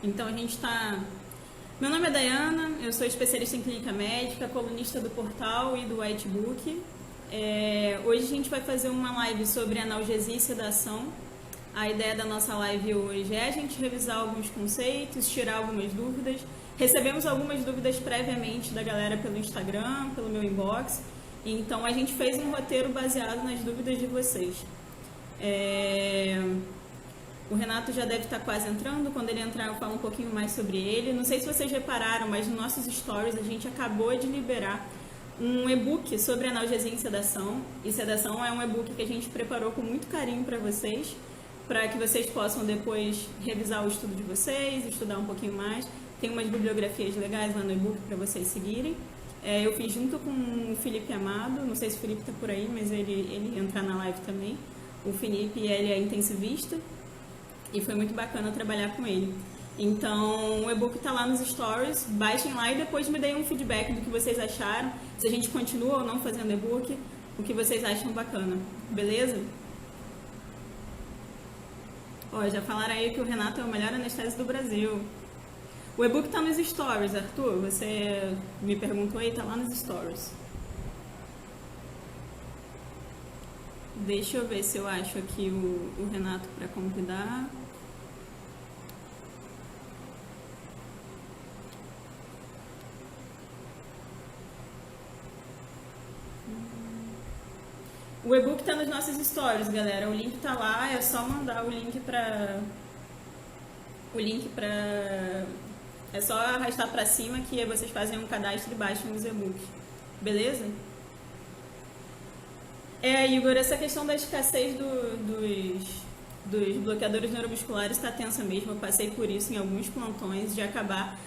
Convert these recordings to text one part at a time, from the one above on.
Então a gente está... Meu nome é Dayana, eu sou especialista em clínica médica, colunista do portal e do Whitebook. Hoje a gente vai fazer uma live sobre analgesia e sedação. A ideia da nossa live hoje é a gente revisar alguns conceitos, tirar algumas dúvidas. Recebemos algumas dúvidas previamente da galera pelo Instagram, pelo meu inbox. Então a gente fez um roteiro baseado nas dúvidas de vocês. O Renato já deve estar quase entrando. Quando ele entrar, eu falo um pouquinho mais sobre ele. Não sei se vocês repararam, mas nos nossos stories a gente acabou de liberar um e-book sobre analgesia e sedação. E sedação é um e-book que a gente preparou com muito carinho para que vocês possam depois revisar o estudo de vocês, estudar um pouquinho mais. Tem umas bibliografias legais lá no e-book para vocês seguirem. Eu fiz junto com o Felipe Amado. Não sei se o Felipe está por aí, mas ele entrar na live também. O Felipe, ele é intensivista. E foi muito bacana trabalhar com ele. Então, o e-book está lá nos stories, baixem lá e depois me deem um feedback do que vocês acharam, se a gente continua ou não fazendo e-book, o que vocês acham bacana, beleza? Ó, já falaram aí que o Renato é o melhor anestésico do Brasil. O e-book está nos stories, Arthur, você me perguntou aí, está lá nos stories. Deixa eu ver se eu acho aqui o Renato para convidar. O e-book está nos nossos stories, galera. O link está lá, é só mandar o link para... É só arrastar para cima que vocês fazem um cadastro e baixam os e-books. Beleza? Igor, essa questão da escassez dos bloqueadores neuromusculares está tensa mesmo. Eu passei por isso em alguns plantões de acabar...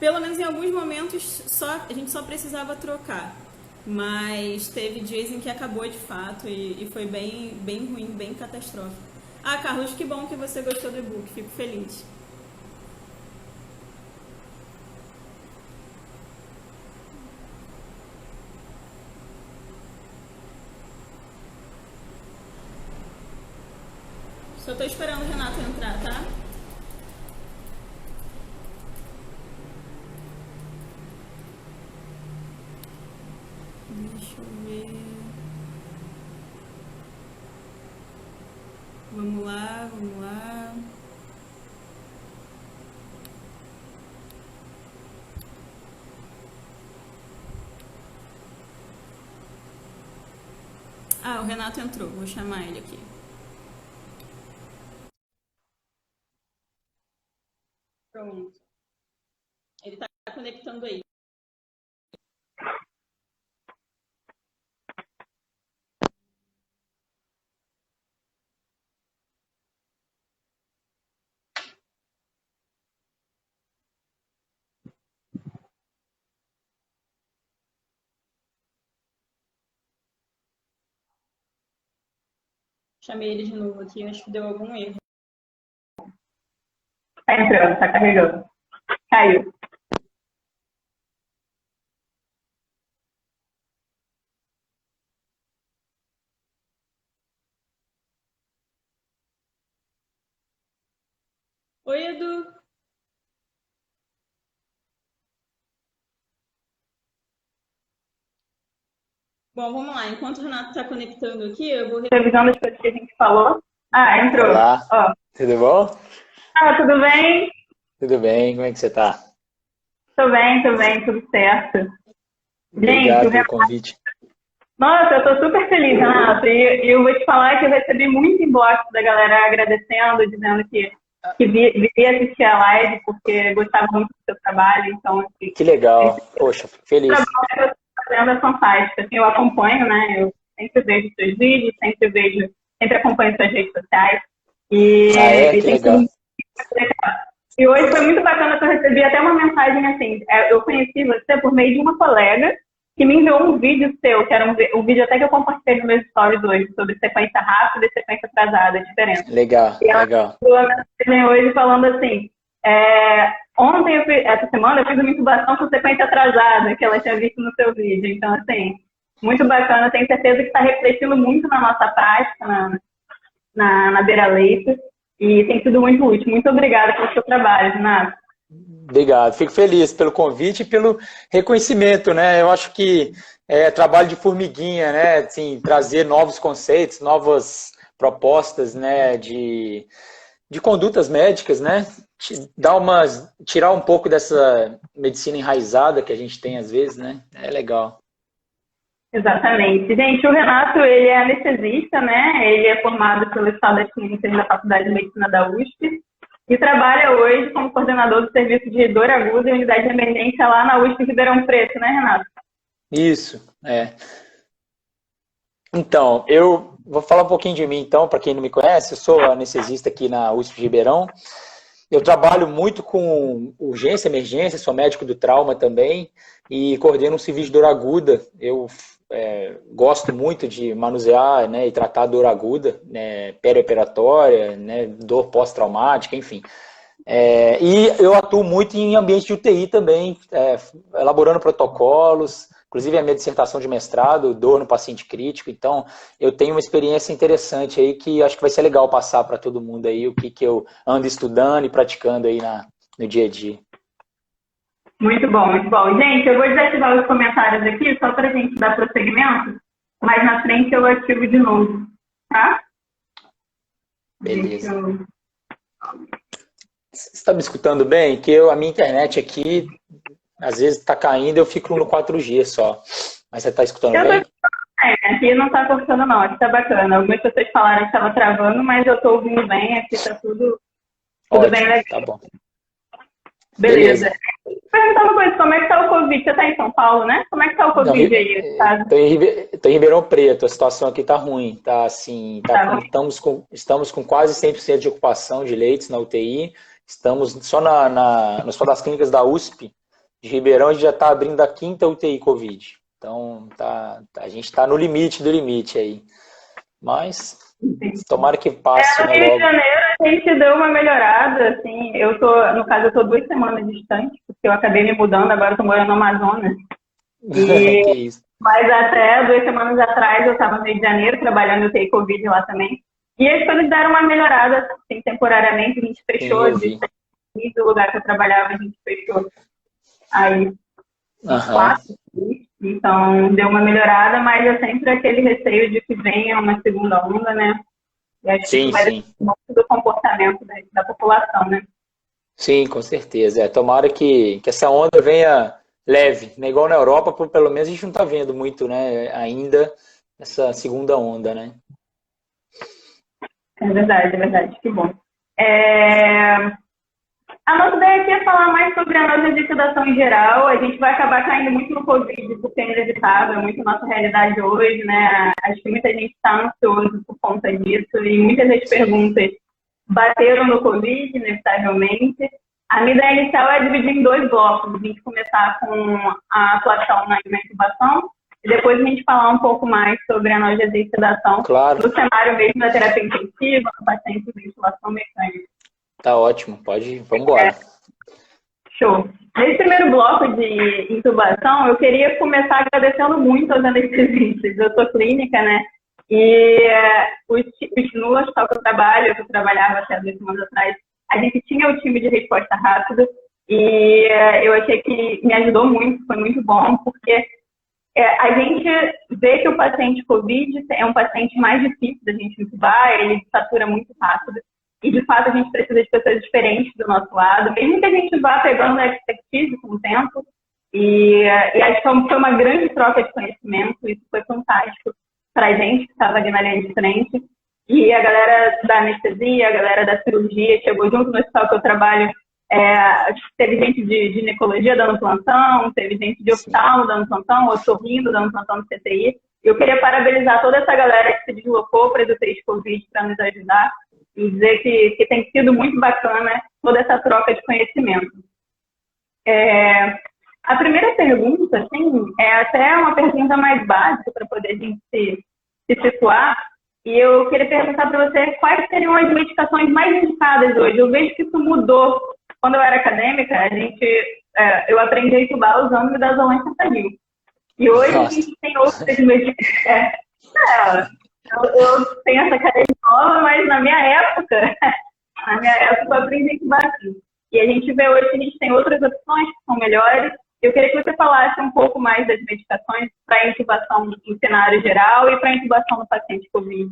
Pelo menos em alguns momentos a gente só precisava trocar. Mas teve dias em que acabou de fato e foi bem, bem ruim, bem catastrófico. Ah, Carlos, que bom que você gostou do e-book, fico feliz. Só estou esperando o Renato entrar, tá? Deixa eu ver. Vamos lá, vamos lá. Ah, o Renato entrou, vou chamar ele aqui. Pronto. Ele está conectando aí. Chamei ele de novo aqui, acho que deu algum erro. Tá entrando, tá carregando. Caiu. Oi, Edu. Bom, vamos lá. Enquanto o Renato está conectando aqui, eu vou... Revisando as coisas que a gente falou. Ah, entrou. Olá, Ó. tudo bom? Ah, tudo bem? Tudo bem, como é que você tá? Tô bem, tudo certo. Obrigado Gente, pelo convite. Nossa, eu tô super feliz, Renato. E eu vou te falar que eu recebi muito inbox da galera agradecendo, dizendo que viria assistir a live porque gostava muito do seu trabalho. Então, assim, Que legal, poxa, fico feliz. O trabalho que você está fazendo é fantástico. Assim, eu acompanho, né? Eu sempre vejo seus vídeos, sempre acompanho suas redes sociais. Que legal. E hoje foi muito bacana que eu recebi até uma mensagem assim. Eu conheci você por meio de uma colega que me enviou um vídeo seu, que era um vídeo até que eu compartilhei no meu stories hoje, sobre sequência rápida e sequência atrasada, a diferença. Legal, e ela legal. Me uma mensagem hoje falando assim, essa semana eu fiz uma intubação com sequência atrasada, que ela tinha visto no seu vídeo. Então, assim, muito bacana. Tenho certeza que está refletindo muito na nossa prática, na Beira Leito. e tem sido muito útil. Muito obrigada pelo seu trabalho, Renato. Obrigado, fico feliz pelo convite e pelo reconhecimento, né? Eu acho que é trabalho de formiguinha, né? Assim, trazer novos conceitos, novas propostas, né? De condutas médicas, né? Tirar um pouco dessa medicina enraizada que a gente tem às vezes, né? É legal. Exatamente. Gente, o Renato, ele é anestesista, né? Ele é formado pelo Estado das Clínicas da Faculdade de Medicina da USP e trabalha hoje como coordenador do serviço de dor aguda e unidade de emergência lá na USP Ribeirão Preto, né, Renato? Isso, é. Então, eu vou falar um pouquinho de mim, então, para quem não me conhece, eu sou anestesista aqui na USP Ribeirão. Eu trabalho muito com urgência, emergência, sou médico do trauma também e coordeno um serviço de dor aguda. Eu gosto muito de manusear, né, e tratar dor aguda, né, perioperatória, né, dor pós-traumática, enfim. E eu atuo muito em ambiente de UTI também, elaborando protocolos, inclusive a minha dissertação de mestrado, dor no paciente crítico. Então, eu tenho uma experiência interessante aí que acho que vai ser legal passar para todo mundo aí o que eu ando estudando e praticando aí no dia a dia. Muito bom, muito bom. Gente, eu vou desativar os comentários aqui só para a gente dar prosseguimento, mas na frente eu ativo de novo, tá? Beleza. Você está me escutando bem? Que a minha internet aqui, às vezes está caindo, eu fico no 4G só. Mas você está escutando bem? Aqui não está cortando não, aqui está bacana. Algumas pessoas falaram que estava travando, mas eu estou ouvindo bem, aqui está tudo Ótimo, bem legal. Tá bom. Beleza. Perguntar uma coisa, como é que está o Covid? Você está em São Paulo, né? Como é que está o Covid aí? Estou em Ribeirão Preto, a situação aqui está ruim. Tá assim, estamos com quase 100% de ocupação de leitos na UTI. Estamos só no Hospital das Clínicas da USP de Ribeirão, a gente já está abrindo a 5ª UTI Covid. Então, a gente está no limite do limite aí. Mas, tomara que passe, no né, Rio logo. de Janeiro a gente deu uma melhorada, assim, no caso, eu tô 2 semanas distante, porque eu acabei me mudando, agora eu tô morando no Amazonas. Que isso. Mas até 2 semanas atrás eu estava no Rio de Janeiro, trabalhando no UTI Covid lá também. E as coisas deram uma melhorada, assim, temporariamente, a gente fechou, do lugar que eu trabalhava, a gente fechou aí 4, então deu uma melhorada, mas é sempre aquele receio de que venha uma segunda onda, né? E acho que vai depender muito do comportamento da população, né? Sim, com certeza. Tomara que essa onda venha leve, né? Igual na Europa, pelo menos a gente não está vendo muito, né? Ainda essa segunda onda, né? É verdade, que bom. A nossa ideia aqui é falar mais sobre a nossa sedação em geral. A gente vai acabar caindo muito no Covid, porque é inevitável, é muito nossa realidade hoje, né? Acho que muita gente está ansioso por conta disso e muitas das perguntas bateram no Covid, inevitavelmente. A minha ideia inicial é dividir em 2 blocos. A gente começar com a atuação na intubação e depois a gente falar um pouco mais sobre a analgesia e sedação no cenário mesmo da terapia intensiva, no paciente com ventilação mecânica. Tá ótimo, vamos embora. Show. Nesse primeiro bloco de intubação, eu queria começar agradecendo muito aos anestesistas. Eu sou clínica, né? E no hospital que eu trabalhava até 2 semanas atrás, a gente tinha o time de resposta rápida e eu achei que me ajudou muito, foi muito bom, porque a gente vê que o paciente COVID é um paciente mais difícil da gente intubar, ele satura muito rápido. E, de fato, a gente precisa de pessoas diferentes do nosso lado, mesmo que a gente vá pegando a expertise com o tempo. E acho que foi uma grande troca de conhecimento, isso foi fantástico para a gente que estava ali na linha de frente. E a galera da anestesia, a galera da cirurgia chegou junto no hospital que eu trabalho. Teve gente de ginecologia dando plantão, teve gente de oftalmo dando plantão, otorrino dando plantão no CTI. Eu queria parabenizar toda essa galera que se deslocou para as UTIs Covid para nos ajudar. E dizer que tem sido muito bacana toda essa troca de conhecimento. A primeira pergunta, assim, é até uma pergunta mais básica para poder a gente se situar. E eu queria perguntar para você quais seriam as medicações mais indicadas hoje. Eu vejo que isso mudou. Quando eu era acadêmica, eu aprendi a intubar usando midazolam e fentanil. E hoje a gente tem outras medicações. Eu tenho essa cadeira nova, mas na minha época Essa foi a princípio aqui. E a gente vê hoje que a gente tem outras opções que são melhores. Eu queria que você falasse um pouco mais das medicações para intubação em cenário geral e para intubação no paciente COVID.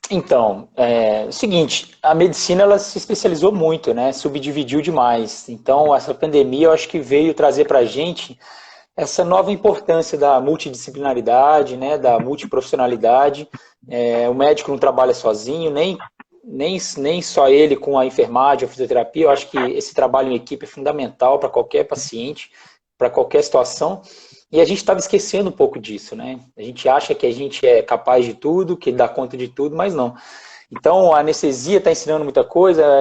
Então, é o seguinte, a medicina ela se especializou muito, né? Subdividiu demais. Então, essa pandemia eu acho que veio trazer para a gente essa nova importância da multidisciplinaridade, né? Da multiprofissionalidade. O médico não trabalha sozinho, nem só ele com a enfermagem, a fisioterapia. Eu acho que esse trabalho em equipe é fundamental para qualquer paciente, para qualquer situação. E a gente estava esquecendo um pouco disso, né? A gente acha que a gente é capaz de tudo, que dá conta de tudo, mas não. Então, a anestesia está ensinando muita coisa, a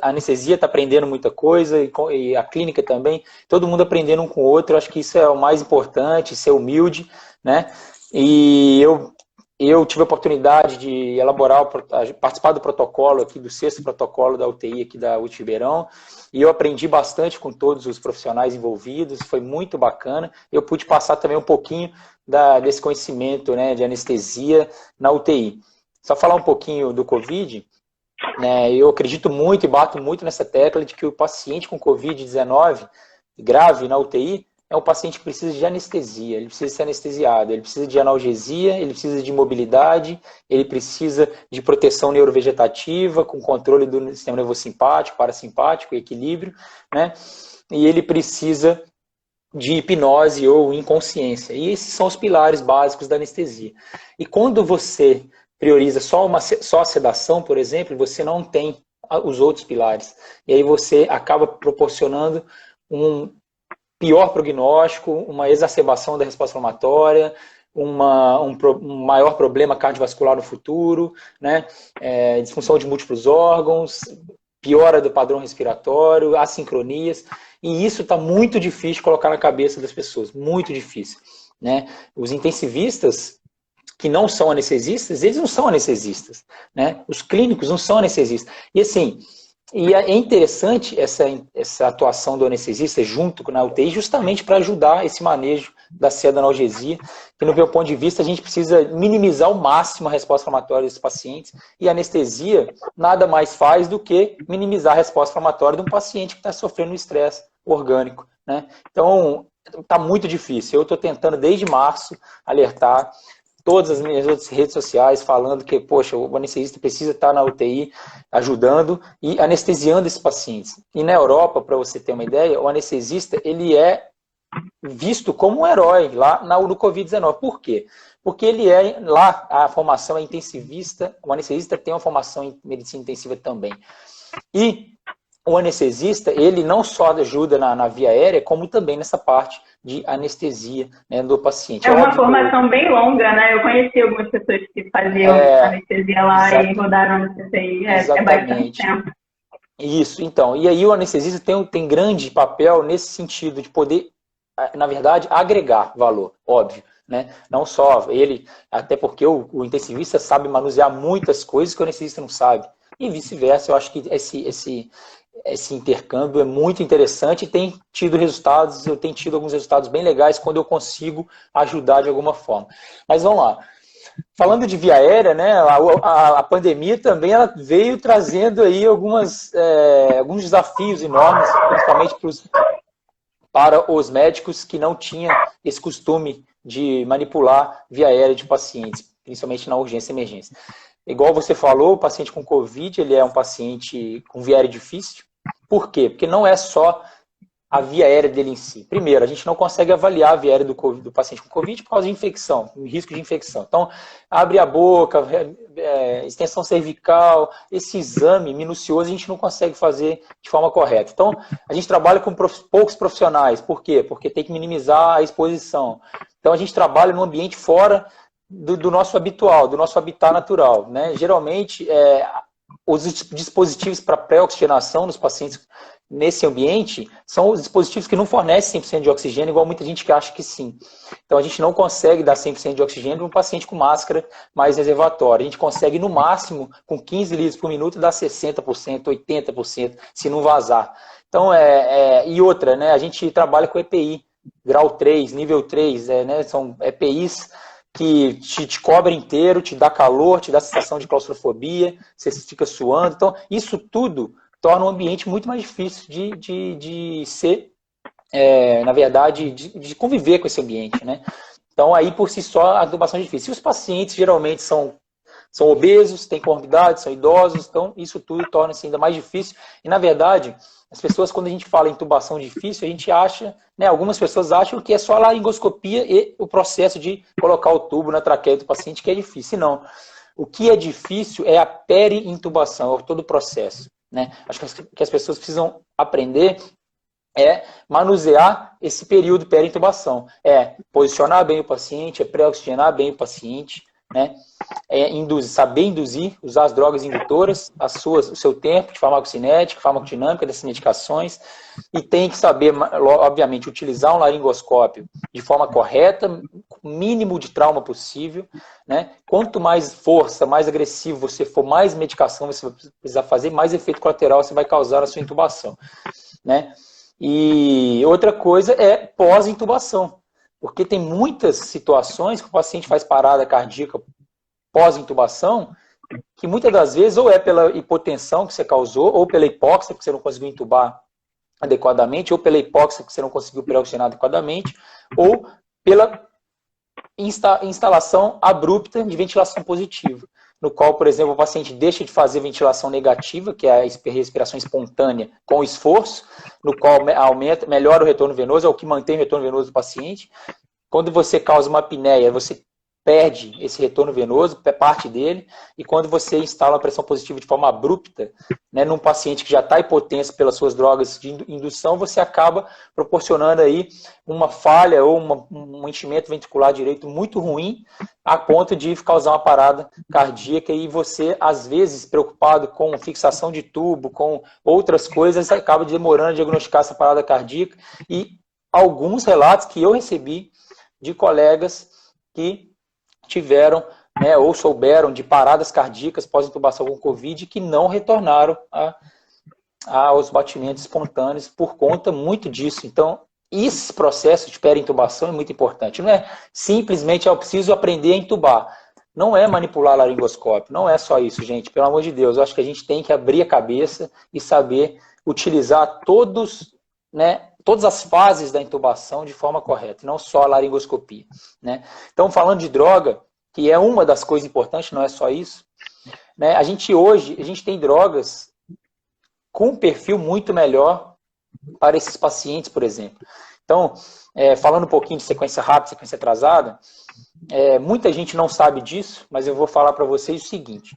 anestesia está aprendendo muita coisa, e a clínica também, todo mundo aprendendo um com o outro. Eu acho que isso é o mais importante, ser humilde, né? E eu tive a oportunidade de elaborar, participar do protocolo aqui, do 6º protocolo da UTI aqui da UTI Ribeirão, e eu aprendi bastante com todos os profissionais envolvidos, foi muito bacana. Eu pude passar também um pouquinho desse conhecimento, né, de anestesia na UTI. Só falar um pouquinho do Covid, né, eu acredito muito e bato muito nessa tecla de que o paciente com Covid-19 grave na UTI é um paciente que precisa de anestesia, ele precisa ser anestesiado, ele precisa de analgesia, ele precisa de mobilidade, ele precisa de proteção neurovegetativa, com controle do sistema nervoso simpático, parasimpático e equilíbrio, né? E ele precisa de hipnose ou inconsciência. E esses são os pilares básicos da anestesia. E quando você prioriza só a sedação, por exemplo, você não tem os outros pilares. E aí você acaba proporcionando um pior prognóstico, uma exacerbação da resposta inflamatória, um maior problema cardiovascular no futuro, né? Disfunção de múltiplos órgãos, piora do padrão respiratório, assincronias, e isso está muito difícil de colocar na cabeça das pessoas, muito difícil, né? Os intensivistas que não são anestesistas, eles não são anestesistas, né? Os clínicos não são anestesistas. E assim, e é interessante essa atuação do anestesista junto com a UTI justamente para ajudar esse manejo da pseudoanalgesia, que no meu ponto de vista a gente precisa minimizar ao máximo a resposta inflamatória desses pacientes, e a anestesia nada mais faz do que minimizar a resposta inflamatória de um paciente que está sofrendo um estresse orgânico, né? Então, está muito difícil. Eu estou tentando desde março alertar todas as minhas outras redes sociais falando que, poxa, o anestesista precisa estar na UTI ajudando e anestesiando esses pacientes. E na Europa, para você ter uma ideia, o anestesista ele é visto como um herói lá no Covid-19. Por quê? Porque ele lá a formação é intensivista, o anestesista tem uma formação em medicina intensiva também. E o anestesista, ele não só ajuda na via aérea, como também nessa parte de anestesia, né, do paciente. É uma formação bem longa, né? Eu conheci algumas pessoas que faziam anestesia lá e rodaram no CCI. É bastante tempo. Isso, então. E aí o anestesista tem grande papel nesse sentido de poder, na verdade, agregar valor, óbvio. Né? Não só ele, até porque o intensivista sabe manusear muitas coisas que o anestesista não sabe. E vice-versa, eu acho que esse intercâmbio é muito interessante e tem tido resultados, eu tenho tido alguns resultados bem legais quando eu consigo ajudar de alguma forma. Mas vamos lá. Falando de via aérea, né, a pandemia também ela veio trazendo aí alguns desafios enormes, principalmente para os médicos que não tinham esse costume de manipular via aérea de pacientes, principalmente na urgência e emergência. Igual você falou, o paciente com Covid, ele é um paciente com via aérea difícil. Por quê? Porque não é só a via aérea dele em si. Primeiro, a gente não consegue avaliar a via aérea do paciente com Covid por causa de infecção, risco de infecção. Então, abre a boca, extensão cervical, esse exame minucioso a gente não consegue fazer de forma correta. Então, a gente trabalha com poucos profissionais. Por quê? Porque tem que minimizar a exposição. Então, a gente trabalha num ambiente fora do nosso habitual, do nosso habitat natural, né? Geralmente, os dispositivos para pré-oxigenação nos pacientes nesse ambiente são os dispositivos que não fornecem 100% de oxigênio, igual muita gente que acha que sim. Então, a gente não consegue dar 100% de oxigênio para um paciente com máscara mais reservatória. A gente consegue, no máximo, com 15 litros por minuto, dar 60%, 80%, se não vazar. Então, e outra, né? A gente trabalha com EPI, grau 3, nível 3, né? São EPIs que te cobre inteiro, te dá calor, te dá sensação de claustrofobia, você fica suando. Então, isso tudo torna o ambiente muito mais difícil de ser, na verdade, de conviver com esse ambiente, né? Então, aí, por si só, a intubação é difícil. E os pacientes, geralmente, são obesos, têm comorbidades, são idosos, então isso tudo torna-se ainda mais difícil. E, na verdade, as pessoas, quando a gente fala em intubação difícil, a gente acha, né, algumas pessoas acham que é só a laringoscopia e o processo de colocar o tubo na traqueia do paciente que é difícil. Não. O que é difícil é a peri-intubação, é todo o processo, né? Acho que as pessoas precisam aprender manusear esse período peri-intubação. Posicionar bem o paciente, pré-oxigenar bem o paciente, né? Saber induzir, usar as drogas indutoras, o seu tempo de farmacocinética, farmacodinâmica dessas medicações, e tem que saber, obviamente, utilizar um laringoscópio de forma correta, com o mínimo de trauma possível, né? Quanto mais força, mais agressivo você for, mais medicação você vai precisar fazer, mais efeito colateral você vai causar na sua intubação, né? E outra coisa é pós-intubação, porque tem muitas situações que o paciente faz parada cardíaca pós-intubação, que muitas das vezes ou é pela hipotensão que você causou, ou pela hipóxia, que você não conseguiu intubar adequadamente, ou pela hipóxia que você não conseguiu peroxigenar adequadamente, ou pela instalação abrupta de ventilação positiva, no qual, por exemplo, o paciente deixa de fazer ventilação negativa, que é a respiração espontânea com esforço, no qual melhora o retorno venoso, é o que mantém o retorno venoso do paciente. Quando você causa uma apneia, você perde esse retorno venoso, parte dele, e quando você instala uma pressão positiva de forma abrupta, né, num paciente que já está hipotenso pelas suas drogas de indução, você acaba proporcionando aí uma falha ou um enchimento ventricular direito muito ruim, a ponto de causar uma parada cardíaca, e você, às vezes, preocupado com fixação de tubo, com outras coisas, acaba demorando a diagnosticar essa parada cardíaca, e alguns relatos que eu recebi de colegas que tiveram, né, ou souberam de paradas cardíacas pós-intubação com Covid que não retornaram aos batimentos espontâneos por conta muito disso. Então, esse processo de peri-intubação é muito importante. Não é simplesmente eu preciso aprender a intubar. Não é manipular laringoscópio, não é só isso, gente. Pelo amor de Deus, eu acho que a gente tem que abrir a cabeça e saber utilizar todas as fases da intubação de forma correta, não só a laringoscopia, né? Então, falando de droga, que é uma das coisas importantes, não é só isso, né? A gente tem drogas com um perfil muito melhor para esses pacientes, por exemplo. Então, falando um pouquinho de sequência rápida, sequência atrasada, muita gente não sabe disso, mas eu vou falar para vocês o seguinte.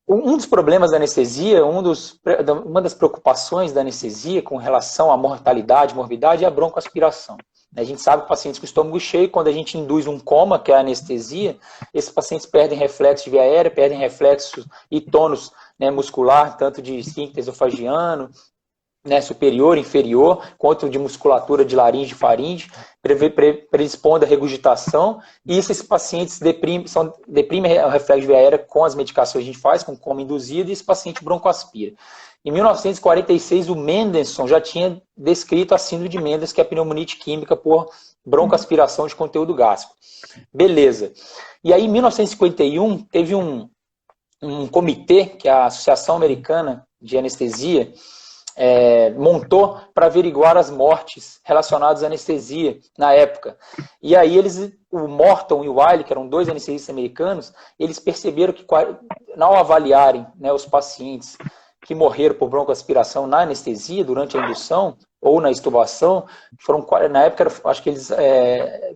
Um dos problemas da anestesia, uma das preocupações da anestesia com relação à mortalidade, morbidade, é a broncoaspiração. A gente sabe que pacientes com estômago cheio, quando a gente induz um coma, que é a anestesia, esses pacientes perdem reflexo de via aérea, perdem reflexo e tônus, né, muscular, tanto de esfíncter esofagiano, né, superior, inferior, quanto de musculatura de laringe e faringe, predispondo à regurgitação, e esses pacientes deprimem o reflexo de via aérea com as medicações que a gente faz, com coma induzido, e esse paciente broncoaspira. Em 1946, o Mendelssohn já tinha descrito a síndrome de Mendes, que é a pneumonite química por broncoaspiração de conteúdo gástrico. Beleza. E aí, em 1951, teve um comitê, que é a Associação Americana de Anestesia, montou para averiguar as mortes relacionadas à anestesia na época. E aí o Morton e o Wiley, que eram dois anestesistas americanos, eles perceberam que, ao avaliarem, né, os pacientes que morreram por broncoaspiração na anestesia durante a indução ou na extubação, na época, acho que eles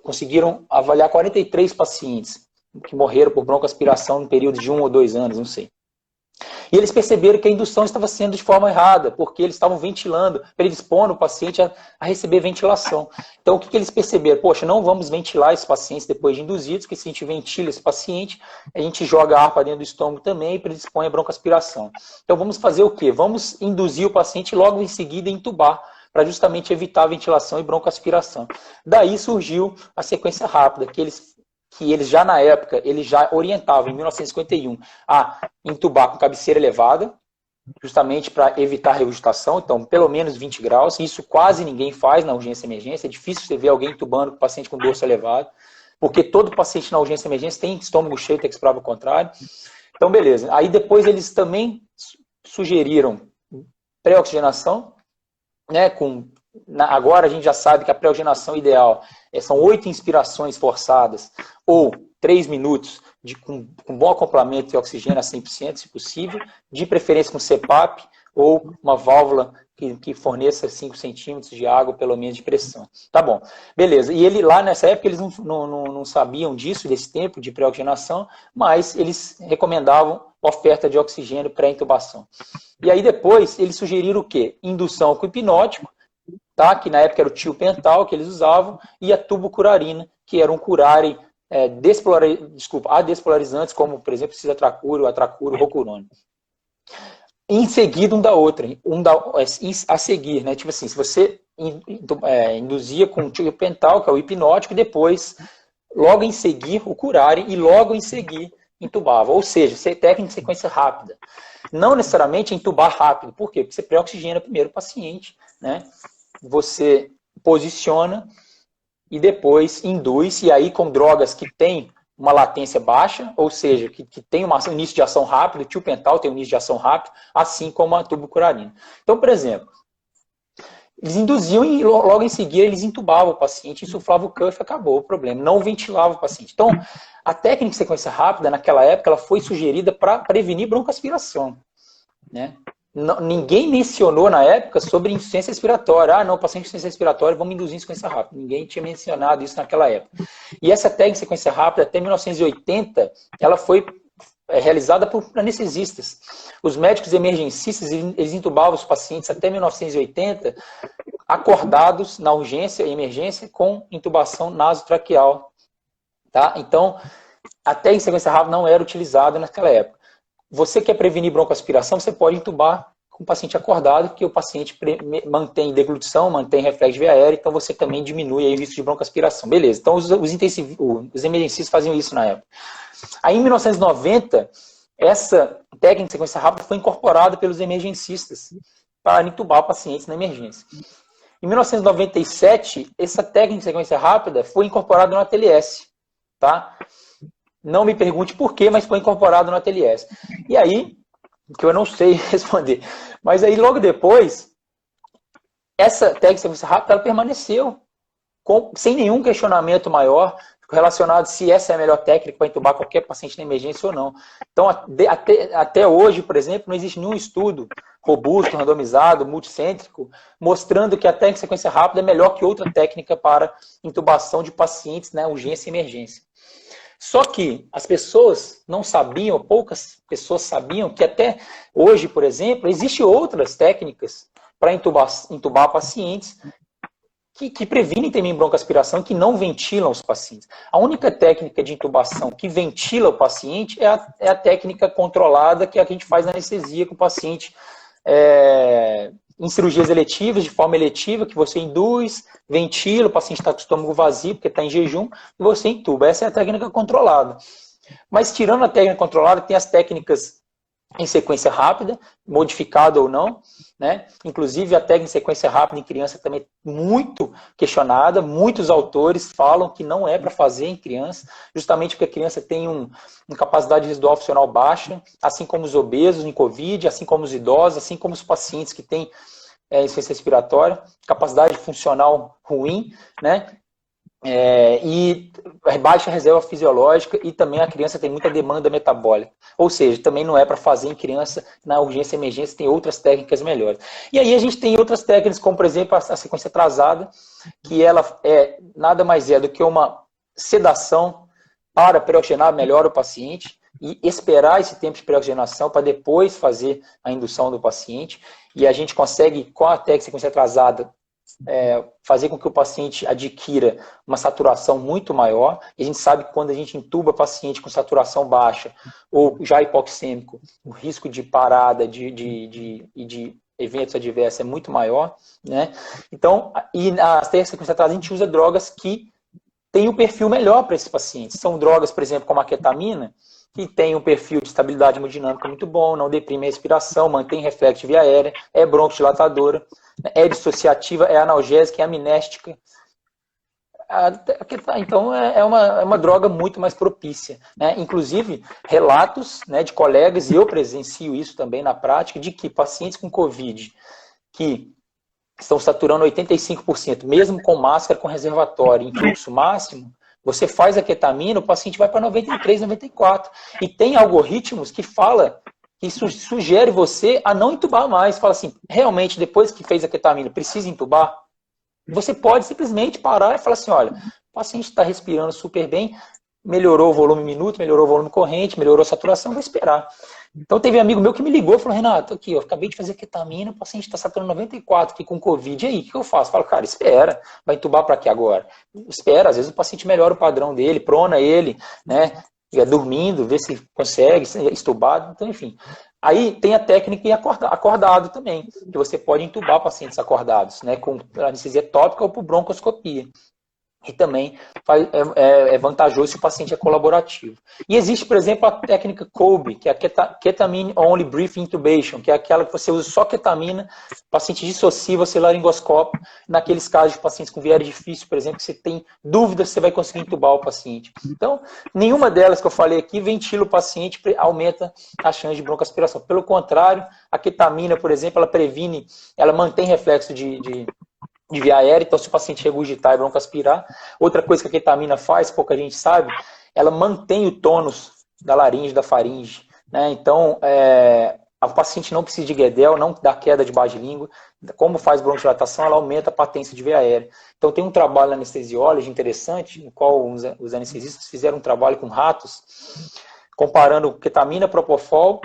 conseguiram avaliar 43 pacientes que morreram por broncoaspiração no período de 1 ou 2 anos, não sei. E eles perceberam que a indução estava sendo de forma errada, porque eles estavam ventilando, predispondo o paciente a receber ventilação. Então, o que eles perceberam? Poxa, não vamos ventilar esses pacientes depois de induzidos, porque se a gente ventila esse paciente, a gente joga ar para dentro do estômago também e predispõe a broncoaspiração. Então, vamos fazer o quê? Vamos induzir o paciente e logo em seguida intubar, para justamente evitar a ventilação e broncoaspiração. Daí surgiu a sequência rápida, que eles já na época, eles já orientavam, em 1951, a intubar com cabeceira elevada, justamente para evitar regurgitação, então pelo menos 20 graus, isso quase ninguém faz na urgência e emergência, é difícil você ver alguém intubando com paciente com dorso elevado, porque todo paciente na urgência e emergência tem estômago cheio, tem que esperar o contrário. Então, beleza. Aí depois eles também sugeriram pré-oxigenação, né, agora a gente já sabe que a pré-oxigenação ideal são 8 inspirações forçadas ou 3 minutos com bom acoplamento de oxigênio a 100%, se possível, de preferência com CPAP ou uma válvula que forneça 5 centímetros de água, pelo menos, de pressão. Tá bom, beleza. E ele lá nessa época eles não sabiam disso, desse tempo de pré-oxigenação, mas eles recomendavam oferta de oxigênio pré-intubação. E aí depois eles sugeriram o quê? Indução com hipnótico, tá? Que na época era o tiopental que eles usavam, e a tubucurarina, que era um curare adespolarizantes, como, por exemplo, cisatracúrio, atracúrio, rocurônio. Em seguida, um da outra, a seguir, né? Tipo assim, se você induzia com o tiopental, que é o hipnótico, e depois, logo em seguir, o curare, e logo em seguir, intubava. Ou seja, técnica de sequência rápida. Não necessariamente intubar rápido. Por quê? Porque você pré-oxigena primeiro o paciente, né? Você posiciona e depois induz, e aí com drogas que têm uma latência baixa, ou seja, que tem um início de ação rápido, o tiopental tem um início de ação rápido, assim como a tubucurarina. Então, por exemplo, eles induziam e logo em seguida eles intubavam o paciente, insuflavam o cuff e acabou o problema, não ventilava o paciente. Então, a técnica de sequência rápida, naquela época, ela foi sugerida para prevenir broncoaspiração, né? Ninguém mencionou na época sobre insuficiência respiratória. Ah, não, paciente com insuficiência respiratória, vamos induzir em sequência rápida. Ninguém tinha mencionado isso naquela época. E essa técnica de sequência rápida, até 1980, ela foi realizada por anestesistas. Os médicos emergencistas, eles intubavam os pacientes até 1980, acordados na urgência e emergência com intubação nasotraqueal. Tá? Então, a técnica de sequência rápida não era utilizada naquela época. Você quer prevenir broncoaspiração, você pode intubar com o paciente acordado, porque o paciente mantém deglutição, mantém reflexo de via aérea, então você também diminui aí o risco de broncoaspiração. Beleza, então os emergencistas faziam isso na época. Aí em 1990, essa técnica de sequência rápida foi incorporada pelos emergencistas para intubar pacientes na emergência. Em 1997, essa técnica de sequência rápida foi incorporada no ATLS, tá? Não me pergunte por quê, mas foi incorporado no ATLS. E aí, que eu não sei responder, mas aí logo depois, essa técnica de sequência rápida ela permaneceu sem nenhum questionamento maior relacionado se essa é a melhor técnica para intubar qualquer paciente na emergência ou não. Então, até hoje, por exemplo, não existe nenhum estudo robusto, randomizado, multicêntrico, mostrando que a técnica de sequência rápida é melhor que outra técnica para intubação de pacientes na urgência e emergência. Só que as pessoas não sabiam, poucas pessoas sabiam que até hoje, por exemplo, existem outras técnicas para intubar pacientes que previnem também broncoaspiração, que não ventilam os pacientes. A única técnica de intubação que ventila o paciente é a técnica controlada que a gente faz na anestesia com o paciente em cirurgias eletivas, de forma eletiva, que você induz, ventila, o paciente está com o estômago vazio, porque está em jejum, e você intuba. Essa é a técnica controlada. Mas tirando a técnica controlada, tem as técnicas em sequência rápida, modificada ou não, né? Inclusive a técnica em sequência rápida em criança também é muito questionada, muitos autores falam que não é para fazer em criança, justamente porque a criança tem uma capacidade residual funcional baixa, assim como os obesos em Covid, assim como os idosos, assim como os pacientes que têm insuficiência respiratória, capacidade funcional ruim, né? E baixa reserva fisiológica, e também a criança tem muita demanda metabólica. Ou seja, também não é para fazer em criança na urgência e emergência, tem outras técnicas melhores. E aí a gente tem outras técnicas, como por exemplo a sequência atrasada, que ela nada mais é do que uma sedação para pré-oxigenar melhor o paciente e esperar esse tempo de pré-oxigenação para depois fazer a indução do paciente. E a gente consegue, com a técnica de sequência atrasada, fazer com que o paciente adquira uma saturação muito maior. E a gente sabe que quando a gente intuba paciente com saturação baixa ou já hipoxêmico, o risco de parada e de eventos adversos é muito maior, né? Então, e nas técnicas de sequência atrasada a gente usa drogas que têm um perfil melhor para esses pacientes. São drogas, por exemplo, como a ketamina, que tem um perfil de estabilidade hemodinâmica muito bom, não deprime a respiração, mantém reflexo de via aérea, é broncodilatadora, é dissociativa, é analgésica, é amnéstica. Então, é uma droga muito mais propícia, né? Inclusive, relatos, né, de colegas, e eu presencio isso também na prática, de que pacientes com Covid que estão saturando 85%, mesmo com máscara com reservatório em fluxo máximo, você faz a ketamina, o paciente vai para 93, 94. E tem algoritmos que sugere você a não entubar mais. Fala assim, realmente, depois que fez a ketamina, precisa entubar? Você pode simplesmente parar e falar assim, olha, o paciente está respirando super bem, melhorou o volume minuto, melhorou o volume corrente, melhorou a saturação, vou esperar. Então teve um amigo meu que me ligou e falou, Renato, aqui, eu acabei de fazer ketamina, o paciente está saturando 94 aqui com Covid, e aí, o que eu faço? Eu falo, cara, espera, vai entubar para quê agora? Espera, às vezes o paciente melhora o padrão dele, prona ele, né, dormindo, vê se consegue, estubado, então enfim. Aí tem a técnica acordado também, que você pode entubar pacientes acordados, né, com anestesia tópica ou por broncoscopia. E também é vantajoso se o paciente é colaborativo. E existe, por exemplo, a técnica COBE, que é a Ketamine Only Brief Intubation, que é aquela que você usa só ketamina, o paciente dissocia, você laringoscópio, naqueles casos de pacientes com viés difícil, por exemplo, que você tem dúvida se você vai conseguir entubar o paciente. Então, nenhuma delas que eu falei aqui ventila o paciente, aumenta a chance de broncoaspiração. Pelo contrário, a ketamina, por exemplo, ela previne, ela mantém reflexo de via aérea, então se o paciente regurgitar e broncoaspirar. Outra coisa que a ketamina faz, pouca gente sabe, ela mantém o tônus da laringe, da faringe, né? Então, o paciente não precisa de guedel, não dá queda de baixa de língua. Como faz broncodilatação, ela aumenta a patência de via aérea. Então tem um trabalho na anestesiologia interessante, no qual os anestesistas fizeram um trabalho com ratos, comparando ketamina, propofol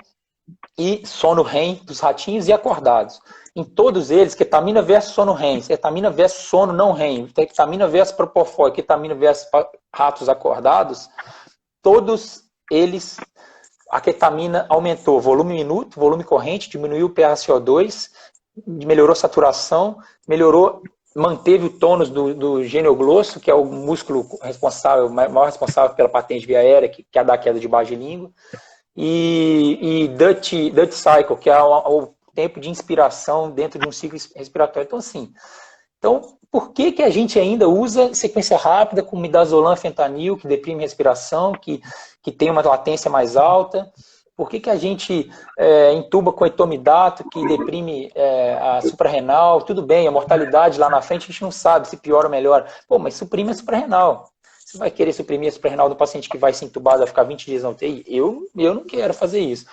e sono REM dos ratinhos e acordados. Em todos eles, ketamina versus sono REM, ketamina versus sono não REM, ketamina versus propofol, ketamina versus ratos acordados, todos eles, a ketamina aumentou volume minuto, volume corrente, diminuiu o pH-CO2, melhorou a saturação, manteve o tônus do genioglosso, que é o músculo responsável, maior responsável pela patente via aérea, que é da queda de baixa língua, e Dutch Cycle, que é o tempo de inspiração dentro de um ciclo respiratório. Então, assim, por que a gente ainda usa sequência rápida com midazolam, fentanil, que deprime a respiração, que tem uma latência mais alta? Por que a gente intuba com etomidato, que deprime a suprarrenal? Tudo bem, a mortalidade lá na frente a gente não sabe se piora ou melhora. Pô, mas suprime a suprarrenal. Você vai querer suprimir a suprarrenal do paciente que vai ser entubado, vai ficar 20 dias na UTI? Eu não quero fazer isso.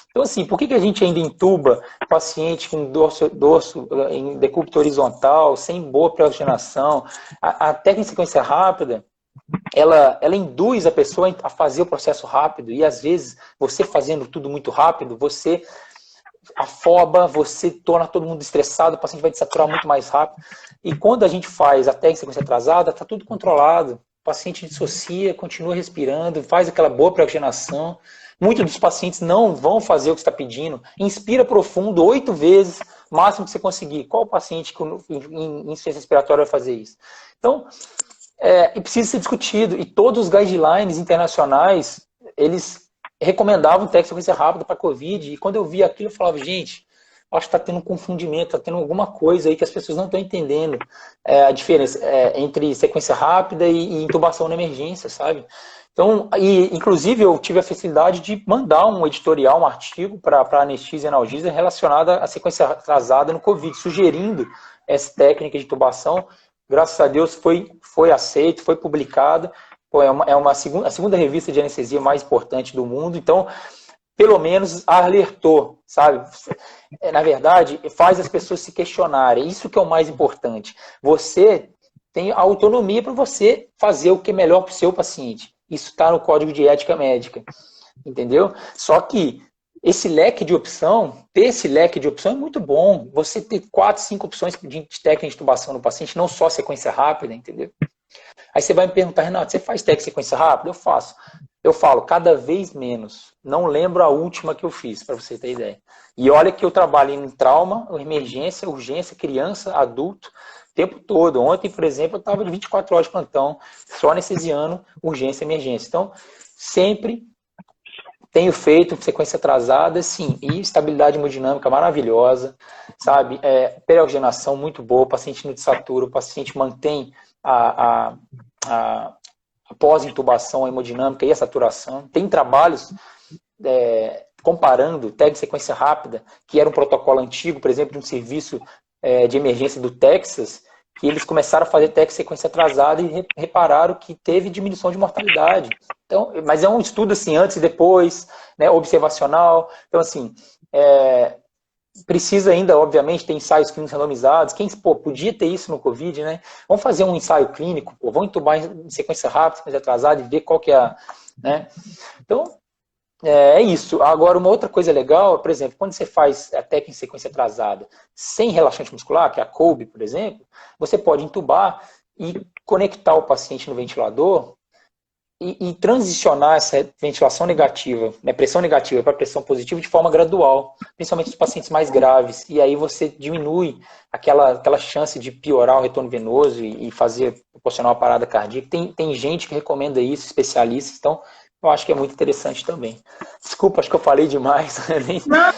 Então, assim, por que a gente ainda intuba paciente com dorso em decúbito horizontal, sem boa pré-oxigenação? A técnica de sequência rápida, ela induz a pessoa a fazer o processo rápido, e às vezes, você fazendo tudo muito rápido, você afoba, você torna todo mundo estressado, o paciente vai desaturar muito mais rápido. E quando a gente faz a técnica de sequência atrasada, está tudo controlado. O paciente dissocia, continua respirando, faz aquela boa pré-oxigenação. Muitos dos pacientes não vão fazer o que você está pedindo. Inspira profundo 8 vezes, máximo que você conseguir. Qual paciente que em insuficiência respiratória vai fazer isso? Então, precisa ser discutido. E todos os guidelines internacionais, eles recomendavam técnica de sequência rápida para COVID. E quando eu vi aquilo, eu falava, gente, acho que está tendo um confundimento, está tendo alguma coisa aí que as pessoas não estão entendendo a diferença entre sequência rápida e intubação na emergência, sabe? Então, inclusive, eu tive a facilidade de mandar um editorial, um artigo para anestesia e analgesia relacionada à sequência atrasada no COVID, sugerindo essa técnica de intubação. Graças a Deus foi aceito, foi publicado. Pô, a segunda revista de anestesia mais importante do mundo. Então, pelo menos alertou, sabe? Na verdade, faz as pessoas se questionarem. Isso que é o mais importante. Você tem a autonomia para você fazer o que é melhor para o seu paciente. Isso está no Código de Ética Médica, entendeu? Só que ter esse leque de opção é muito bom. Você ter 4, 5 opções de técnica de intubação no paciente, não só sequência rápida, entendeu? Aí você vai me perguntar, Renato, você faz técnica de sequência rápida? Eu faço. Eu falo, cada vez menos. Não lembro a última que eu fiz, para você ter ideia. E olha que eu trabalho em trauma, emergência, urgência, criança, adulto, o tempo todo. Ontem, por exemplo, eu estava de 24 horas de plantão, só anestesiando, urgência, emergência. Então, sempre tenho feito sequência atrasada, sim, e estabilidade hemodinâmica maravilhosa, sabe? Pré-oxigenação muito boa, o paciente não desatura, o paciente mantém a pós-intubação, a hemodinâmica e a saturação. Tem trabalhos comparando TEG sequência rápida, que era um protocolo antigo, por exemplo, de um serviço de emergência do Texas, que eles começaram a fazer TEG sequência atrasada e repararam que teve diminuição de mortalidade. Então, mas é um estudo assim, antes e depois, né, observacional. Então, assim, precisa ainda, obviamente, ter ensaios clínicos randomizados. Podia ter isso no Covid, né? Vamos fazer um ensaio clínico, vamos entubar em sequência rápida, sequência atrasada e ver qual que é né? Então, é isso. Agora, uma outra coisa legal, por exemplo, quando você faz a técnica em sequência atrasada sem relaxante muscular, que é a COBE, por exemplo, você pode entubar e conectar o paciente no ventilador e transicionar essa ventilação negativa, né, pressão negativa para pressão positiva de forma gradual, principalmente nos pacientes mais graves. E aí você diminui aquela chance de piorar o retorno venoso e proporcionar uma parada cardíaca. Tem gente que recomenda isso, especialistas, então eu acho que é muito interessante também. Desculpa, acho que eu falei demais. Não,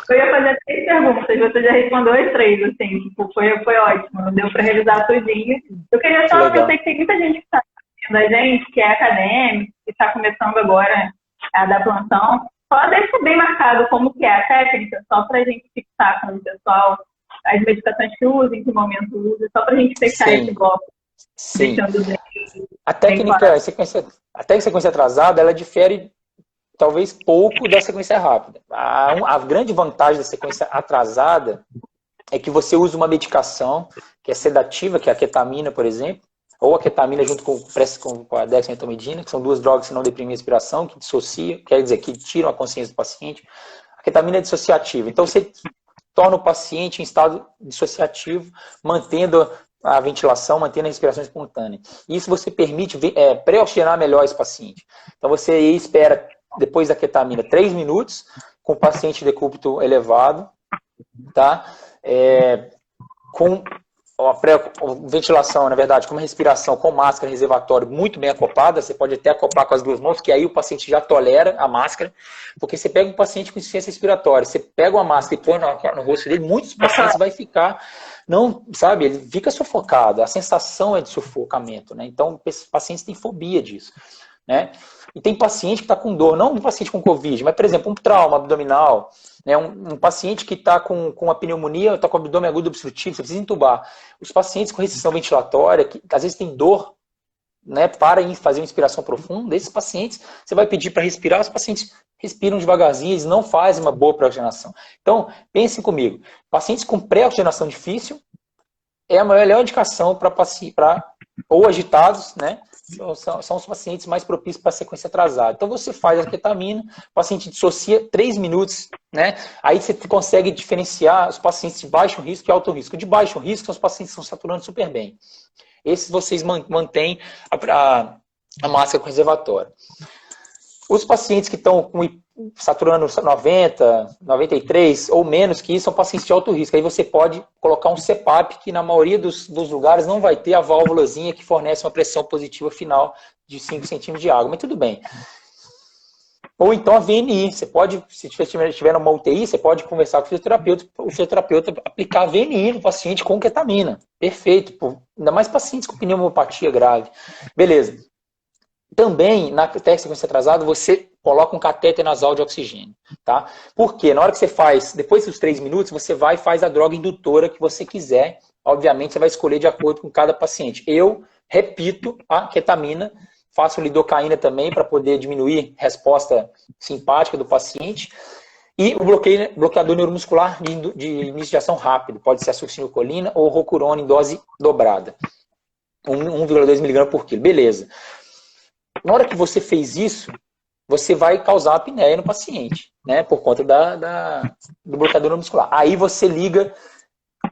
eu ia fazer 3 perguntas, você já respondeu as 3, assim, tipo, foi ótimo, deu para revisar tudinho. Eu queria só, eu sei que tem muita gente que está assistindo a gente, que é acadêmico, que está começando agora a dar plantão, só deixa bem marcado como que é a técnica, só para a gente fixar com o pessoal as medicações que usa, em que momento usa, só para a gente fechar esse bloco. Sim. A técnica sequência atrasada, ela difere talvez pouco da sequência rápida. A grande vantagem da sequência atrasada é que você usa uma medicação que é sedativa, que é a ketamina, por exemplo, ou a ketamina junto com a dexmedetomidina, que são 2 drogas que não deprimem a respiração, que dissociam, quer dizer, que tiram a consciência do paciente. A ketamina é dissociativa. Então, você torna o paciente em estado dissociativo, mantendo a ventilação, mantendo a respiração espontânea. Isso você permite pré-oxigenar melhor esse paciente. Então, você espera, depois da ketamina, 3 minutos, com o paciente de decúbito elevado, tá? Com a ventilação, na verdade, com uma respiração com máscara reservatório muito bem acoplada, você pode até acoplar com as 2 mãos, que aí o paciente já tolera a máscara, porque você pega um paciente com insuficiência respiratória, você pega uma máscara e põe no rosto dele, muitos pacientes vai ficar, não, sabe, ele fica sufocado, a sensação é de sufocamento, né? Então, esses pacientes têm fobia disso, né? E tem paciente que está com dor, não um paciente com Covid, mas, por exemplo, um trauma abdominal, né? Um paciente que está com uma pneumonia, está com abdômen agudo obstrutivo, você precisa entubar. Os pacientes com restrição ventilatória, que às vezes tem dor, né, para fazer uma inspiração profunda, esses pacientes, você vai pedir para respirar, os pacientes respiram devagarzinho, eles não fazem uma boa pré-oxigenação. Então, pensem comigo, pacientes com pré-oxigenação difícil é a melhor indicação para ou agitados, né? São os pacientes mais propícios para a sequência atrasada. Então você faz a ketamina, o paciente dissocia 3 minutos, né? Aí você consegue diferenciar os pacientes de baixo risco e alto risco. De baixo risco são os pacientes que estão saturando super bem. Esses vocês mantêm a máscara com reservatório. Os pacientes que estão saturando 90, 93 ou menos que isso, são pacientes de alto risco. Aí você pode colocar um CPAP, que na maioria dos lugares não vai ter a válvulazinha que fornece uma pressão positiva final de 5 centímetros de água, mas tudo bem. Ou então a VNI. Você pode, se estiver numa UTI, você pode conversar com o fisioterapeuta aplicar a VNI no paciente com ketamina. Perfeito. Ainda mais pacientes com pneumopatia grave. Beleza. Também, na técnica sequência atrasada, você coloca um catéter nasal de oxigênio, tá? Porque na hora que você faz, depois dos 3 minutos, você vai e faz a droga indutora que você quiser. Obviamente, você vai escolher de acordo com cada paciente. Eu repito a ketamina, faço lidocaína também para poder diminuir a resposta simpática do paciente. E o bloqueador neuromuscular de início de ação rápido. Pode ser a succinilcolina ou rocurona em dose dobrada. 1,2 mg por quilo. Beleza. Na hora que você fez isso, você vai causar apneia no paciente, né? Por conta do bloqueador neuromuscular. Aí você liga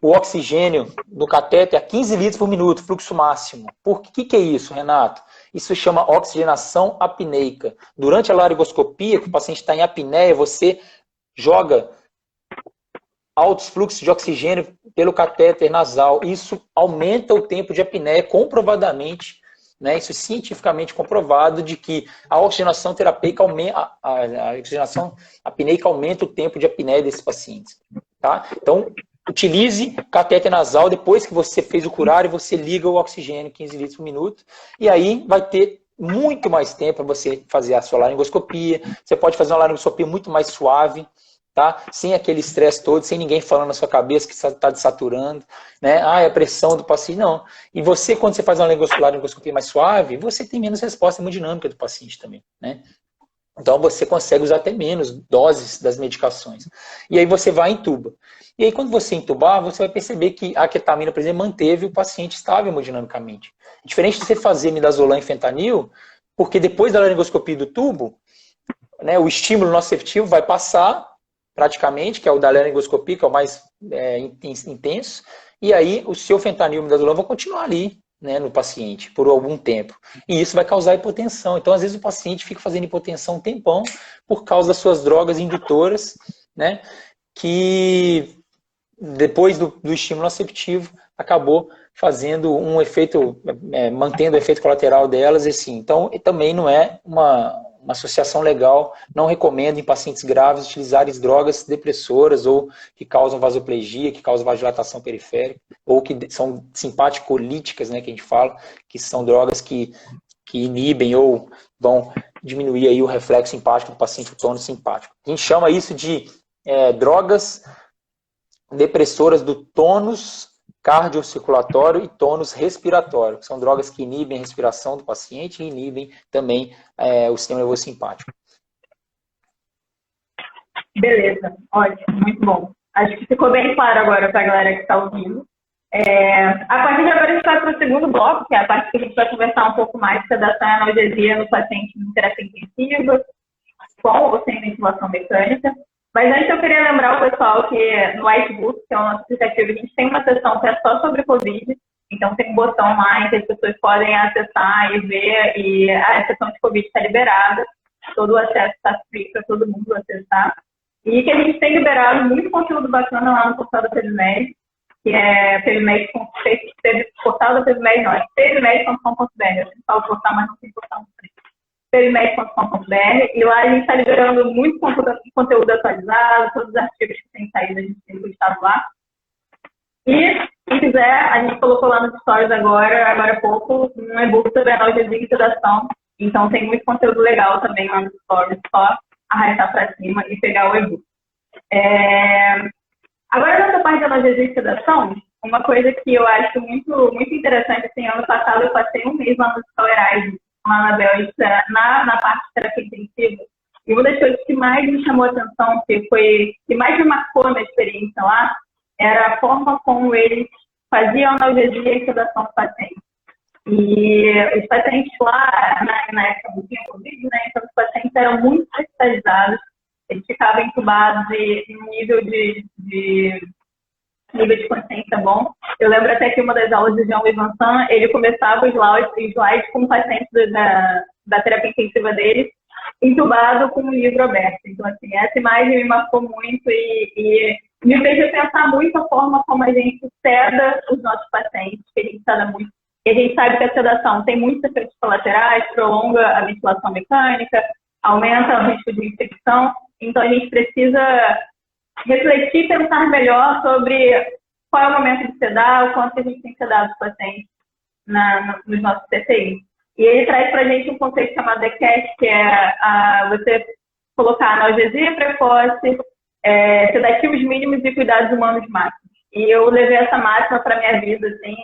o oxigênio do catéter a 15 litros por minuto, fluxo máximo. Por que é isso, Renato? Isso chama oxigenação apneica. Durante a laringoscopia, que o paciente está em apneia, você joga altos fluxos de oxigênio pelo catéter nasal. Isso aumenta o tempo de apneia comprovadamente, né? Isso é cientificamente comprovado de que a oxigenação terapêutica aumenta, a oxigenação apneica aumenta o tempo de apneia desses pacientes, tá? Então, utilize catéter nasal depois que você fez o curário, você liga o oxigênio 15 litros por minuto, e aí vai ter muito mais tempo para você fazer a sua laringoscopia. Você pode fazer uma laringoscopia muito mais suave, tá? Sem aquele estresse todo, sem ninguém falando na sua cabeça que está desaturando, né? Ah, é a pressão do paciente. Não. E você, quando você faz uma laringoscopia mais suave, você tem menos resposta hemodinâmica do paciente também, né? Então você consegue usar até menos doses das medicações. E aí você vai e intuba. E aí quando você intubar, você vai perceber que a ketamina, por exemplo, manteve o paciente estável hemodinamicamente. Diferente de você fazer midazolam e fentanil, porque depois da laringoscopia do tubo, né, o estímulo nociceptivo vai passar praticamente, que é o da laringoscopia, que é o mais intenso, e aí o seu fentanil e o midazolam vão continuar ali, né, no paciente, por algum tempo. E isso vai causar hipotensão. Então, às vezes, o paciente fica fazendo hipotensão um tempão por causa das suas drogas indutoras, né, que depois do estímulo nociceptivo acabou fazendo um efeito, mantendo o efeito colateral delas, assim. Então, também não é uma associação legal. Não recomendo em pacientes graves utilizarem drogas depressoras ou que causam vasoplegia, que causam vasodilatação periférica, ou que são simpaticolíticas, né, que a gente fala, que são drogas que inibem ou vão diminuir aí o reflexo simpático do paciente, o tônus simpático. A gente chama isso de drogas depressoras do tônus cardiocirculatório e tônus respiratório. São drogas que inibem a respiração do paciente e inibem também o sistema nervoso simpático. Beleza, ótimo, muito bom. Acho que ficou bem claro agora para a galera que está ouvindo. A partir de agora a gente vai para o segundo bloco, que é a parte que a gente vai conversar um pouco mais sobre sedação e analgesia no paciente em terapia intensiva, com ou sem ventilação mecânica. Mas antes eu queria lembrar o pessoal que no Whitebook, que é o nosso aplicativo, a gente tem uma seção que é só sobre Covid. Então tem um botão lá em que as pessoas podem acessar e ver, e a sessão de Covid está liberada. Todo o acesso está free para todo mundo acessar. E que a gente tem liberado muito conteúdo bacana lá no portal da PEVMED, que é portal da PEVMED, não, é pevmed.com.br. Eu sempre falo portal, mas não tem portal no frente. pevmed.com.br, e lá a gente está liberando muito conteúdo atualizado, todos os artigos que têm saído a gente tem postado lá. E, se quiser, a gente colocou lá nos stories agora há pouco, um e-book sobre analgesia e sedação. Então tem muito conteúdo legal também lá nos stories, só arrastar para cima e pegar o e-book. Agora, nessa parte de analgesia e sedação, uma coisa que eu acho muito, muito interessante, assim, ano passado eu passei um mês lá no Hospital Erasmus, lá na Bélgica, na parte de terapia intensiva. E uma das coisas que mais me chamou a atenção, que mais me marcou na experiência lá, era a forma como eles faziam analgesia e sedação dos pacientes. E os pacientes lá, na época não tinha Covid, né? Então os pacientes eram muito hospitalizados, eles ficavam entubados em um nível de consciência bom. Eu lembro até que uma das aulas de Jean-Louis Vincent, ele começava os slides com o paciente da terapia intensiva dele, entubado com um livro aberto. Então, assim, essa imagem me marcou muito e me fez pensar muito a forma como a gente seda os nossos pacientes, que a gente seda muito. E a gente sabe que a sedação tem muitos efeitos colaterais, prolonga a ventilação mecânica, aumenta o risco de infecção. Então, a gente precisa refletir e pensar melhor sobre qual é o momento de sedar, o quanto a gente tem sedado os pacientes nos nossos CTI. E ele traz para a gente um conceito chamado DECAT, que é você colocar analgesia precoce, sedativos mínimos e cuidados humanos máximos. E eu levei essa máxima para a minha vida, assim,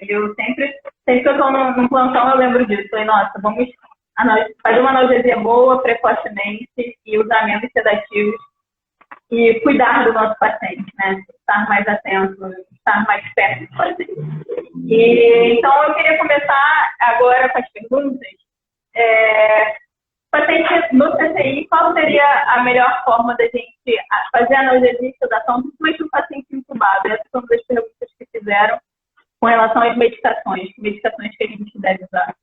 eu sempre que eu estou num plantão, eu lembro disso. Falei, nossa, vamos fazer uma analgesia boa, precocemente, e usar menos sedativos, e cuidar do nosso paciente, né? Estar mais atento, estar mais perto do paciente. Então, eu queria começar agora com as perguntas. Paciente no CTI, qual seria a melhor forma da gente fazer analgesia e sedação, principalmente no paciente intubado? Essas são as perguntas que fizeram com relação às medicações que a gente deve usar.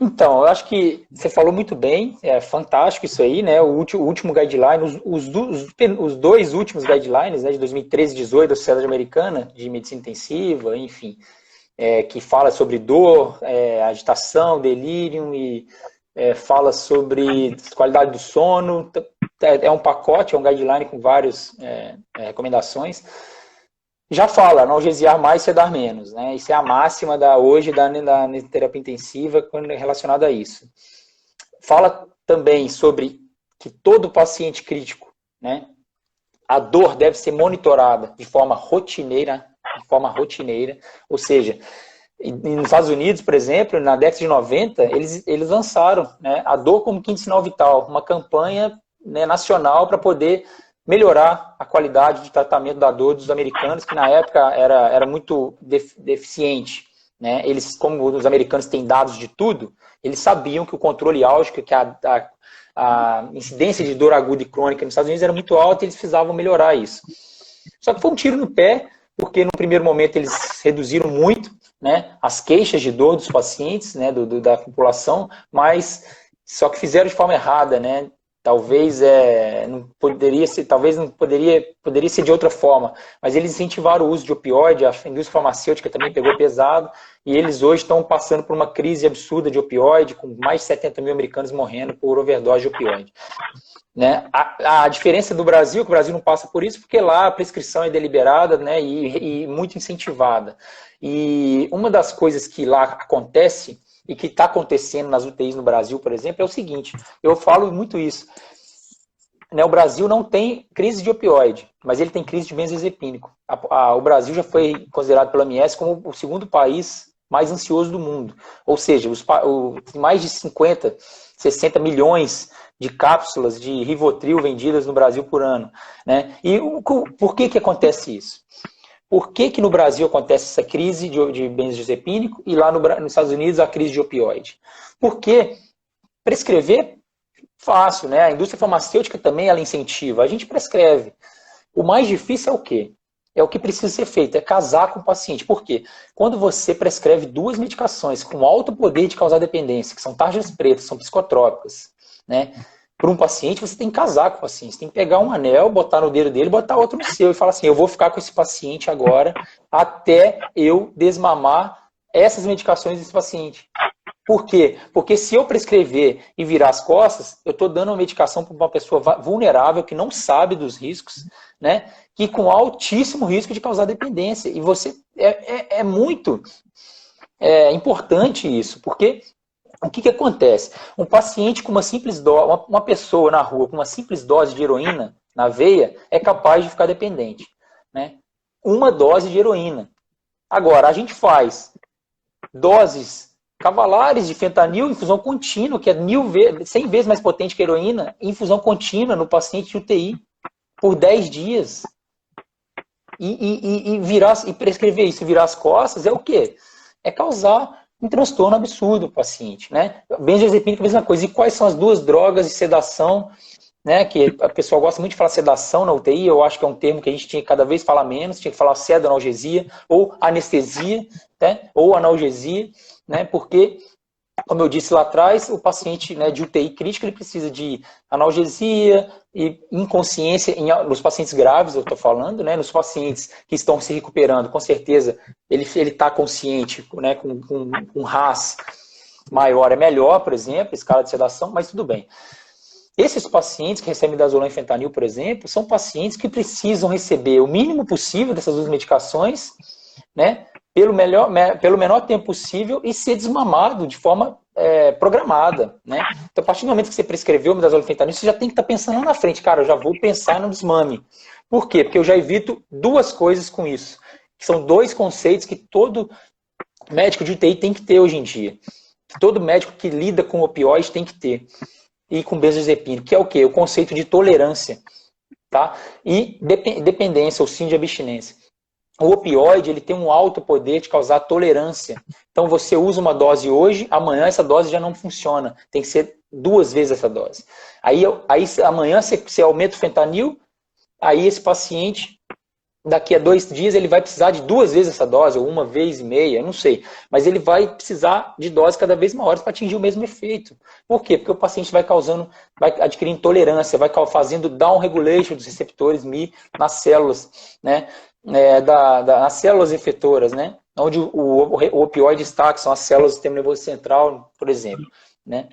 Então, eu acho que você falou muito bem, é fantástico isso aí, né? O último guideline, os dois últimos guidelines, né, de 2013 e 2018 da Sociedade Americana de Medicina Intensiva, enfim, que fala sobre dor, agitação, delírio e fala sobre qualidade do sono. É um pacote, é um guideline com várias recomendações. Já fala, analgesiar mais, sedar menos, né? Isso é a máxima hoje da terapia intensiva relacionada a isso. Fala também sobre que todo paciente crítico, né, a dor deve ser monitorada de forma rotineira, ou seja, nos Estados Unidos, por exemplo, na década de 90, eles lançaram, né, a dor como quinto sinal vital, uma campanha, né, nacional para poder melhorar a qualidade de tratamento da dor dos americanos, que na época era muito deficiente, né? Eles, como os americanos têm dados de tudo, eles sabiam que o controle álgico, que a incidência de dor aguda e crônica nos Estados Unidos era muito alta e eles precisavam melhorar isso. Só que foi um tiro no pé, porque no primeiro momento eles reduziram muito, né, as queixas de dor dos pacientes, né, da população, mas só que fizeram de forma errada, né? Talvez não poderia ser, poderia ser de outra forma, mas eles incentivaram o uso de opioide, a indústria farmacêutica também pegou pesado, e eles hoje estão passando por uma crise absurda de opioide, com mais de 70 mil americanos morrendo por overdose de opioide. Né? A diferença do Brasil, que o Brasil não passa por isso, porque lá a prescrição é deliberada, né, e muito incentivada. E uma das coisas que lá acontece, e que está acontecendo nas UTIs no Brasil, por exemplo, é o seguinte, eu falo muito isso, né, o Brasil não tem crise de opioide, mas ele tem crise de benzodiazepínico. O Brasil já foi considerado pela OMS como o segundo país mais ansioso do mundo, ou seja, mais de 50, 60 milhões de cápsulas de Rivotril vendidas no Brasil por ano, né? E por que acontece isso? Por que no Brasil acontece essa crise de benzodiazepínico e lá nos Estados Unidos a crise de opioide? Porque prescrever, fácil, né? A indústria farmacêutica também ela incentiva, a gente prescreve. O mais difícil é o quê? É o que precisa ser feito, é casar com o paciente. Por quê? Quando você prescreve duas medicações com alto poder de causar dependência, que são tarjas pretas, são psicotrópicas, né? Para um paciente, você tem que casar com o paciente. Você tem que pegar um anel, botar no dedo dele, botar outro no seu e falar assim, eu vou ficar com esse paciente agora até eu desmamar essas medicações desse paciente. Por quê? Porque se eu prescrever e virar as costas, eu estou dando uma medicação para uma pessoa vulnerável que não sabe dos riscos, né? Que com altíssimo risco de causar dependência. E você é muito importante isso, porque o que acontece? Um paciente com uma simples dose, uma pessoa na rua com uma simples dose de heroína na veia é capaz de ficar dependente, né? Uma dose de heroína. Agora, a gente faz doses cavalares de fentanil em infusão contínua, que é 100 vezes mais potente que a heroína, em infusão contínua no paciente de UTI, por 10 dias. E prescrever isso, virar as costas, é o quê? É causar um transtorno absurdo o paciente, né? Benzodiazepínico é a mesma coisa. E quais são as duas drogas de sedação, né? Que a pessoa gosta muito de falar sedação na UTI, eu acho que é um termo que a gente tinha que cada vez falar menos, tinha que falar pseudoanalgesia, ou anestesia, né? Ou analgesia, né? Porque, como eu disse lá atrás, o paciente, né, de UTI crítica, ele precisa de analgesia e inconsciência, nos pacientes graves, eu estou falando, né, nos pacientes que estão se recuperando, com certeza ele está consciente, né, com um RAS maior é melhor, por exemplo, escala de sedação, mas tudo bem. Esses pacientes que recebem midazolam e fentanil, por exemplo, são pacientes que precisam receber o mínimo possível dessas duas medicações, né, pelo menor tempo possível e ser desmamado de forma programada, né? Então, a partir do momento que você prescreveu o midazolam e fentanil, você já tem que estar pensando lá na frente, cara, eu já vou pensar no desmame. Por quê? Porque eu já evito duas coisas com isso, que são dois conceitos que todo médico de UTI tem que ter hoje em dia. Todo médico que lida com opioide tem que ter. E com benzodiazepínico, que é o quê? O conceito de tolerância, tá? E dependência, ou sim de abstinência. O opioide, ele tem um alto poder de causar tolerância. Então, você usa uma dose hoje, amanhã essa dose já não funciona. Tem que ser 2 vezes essa dose. Aí amanhã você aumenta o fentanil, aí esse paciente, daqui a 2 dias, ele vai precisar de 2 vezes essa dose, ou 1,5 vezes, eu não sei. Mas ele vai precisar de doses cada vez maiores para atingir o mesmo efeito. Por quê? Porque o paciente vai adquirindo intolerância, vai fazendo down regulation dos receptores Mi nas células, né? Nas células efetoras, né? onde o opioide está, que são as células do sistema nervoso central, por exemplo, né?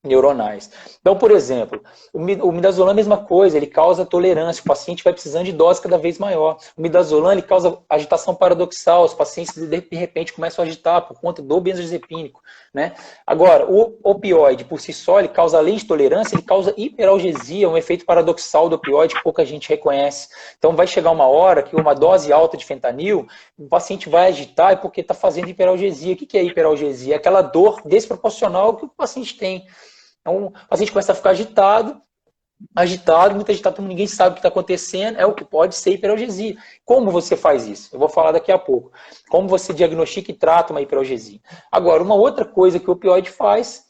Neuronais. Então, por exemplo, o midazolam é a mesma coisa, ele causa tolerância, o paciente vai precisando de dose cada vez maior. O midazolam, ele causa agitação paradoxal, os pacientes de repente começam a agitar por conta do benzodiazepínico, né? Agora, o opioide por si só, ele causa, além de tolerância, ele causa hiperalgesia, um efeito paradoxal do opioide que pouca gente reconhece. Então vai chegar uma hora que uma dose alta de fentanil, o paciente vai agitar e porque está fazendo hiperalgesia. O que é hiperalgesia? É aquela dor desproporcional que o paciente tem. Então, o paciente começa a ficar agitado, muito agitado, ninguém sabe o que está acontecendo, é o que pode ser hiperalgesia. Como você faz isso? Eu vou falar daqui a pouco. Como você diagnostica e trata uma hiperalgesia. Agora, uma outra coisa que o opioide faz,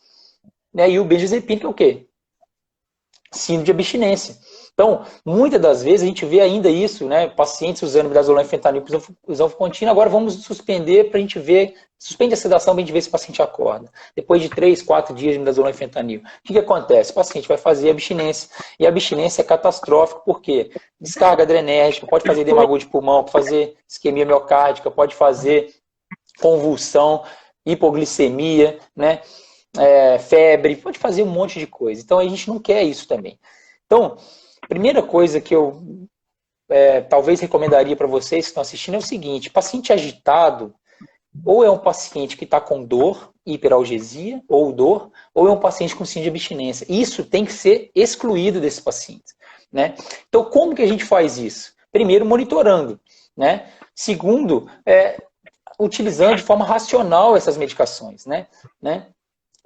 né, e o benzodiazepínico é o quê? Síndrome de abstinência. Então, muitas das vezes a gente vê ainda isso, né? Pacientes usando midazolam e fentanil com usão contínua. Agora vamos suspender para a gente ver, suspende a sedação para a gente ver se o paciente acorda. Depois de 3, 4 dias de midazolam e fentanil. O que acontece? O paciente vai fazer abstinência. E a abstinência é catastrófica, por quê? Descarga adrenérgica, pode fazer edema agudo de pulmão, pode fazer isquemia miocárdica, pode fazer convulsão, hipoglicemia, né? Febre, pode fazer um monte de coisa. Então a gente não quer isso também. Então, primeira coisa que eu talvez recomendaria para vocês que estão assistindo é o seguinte: paciente agitado, ou é um paciente que está com dor, hiperalgesia, ou é um paciente com síndrome de abstinência. Isso tem que ser excluído desses pacientes, né? Então, como que a gente faz isso? Primeiro, monitorando, né? Segundo, utilizando de forma racional essas medicações, né?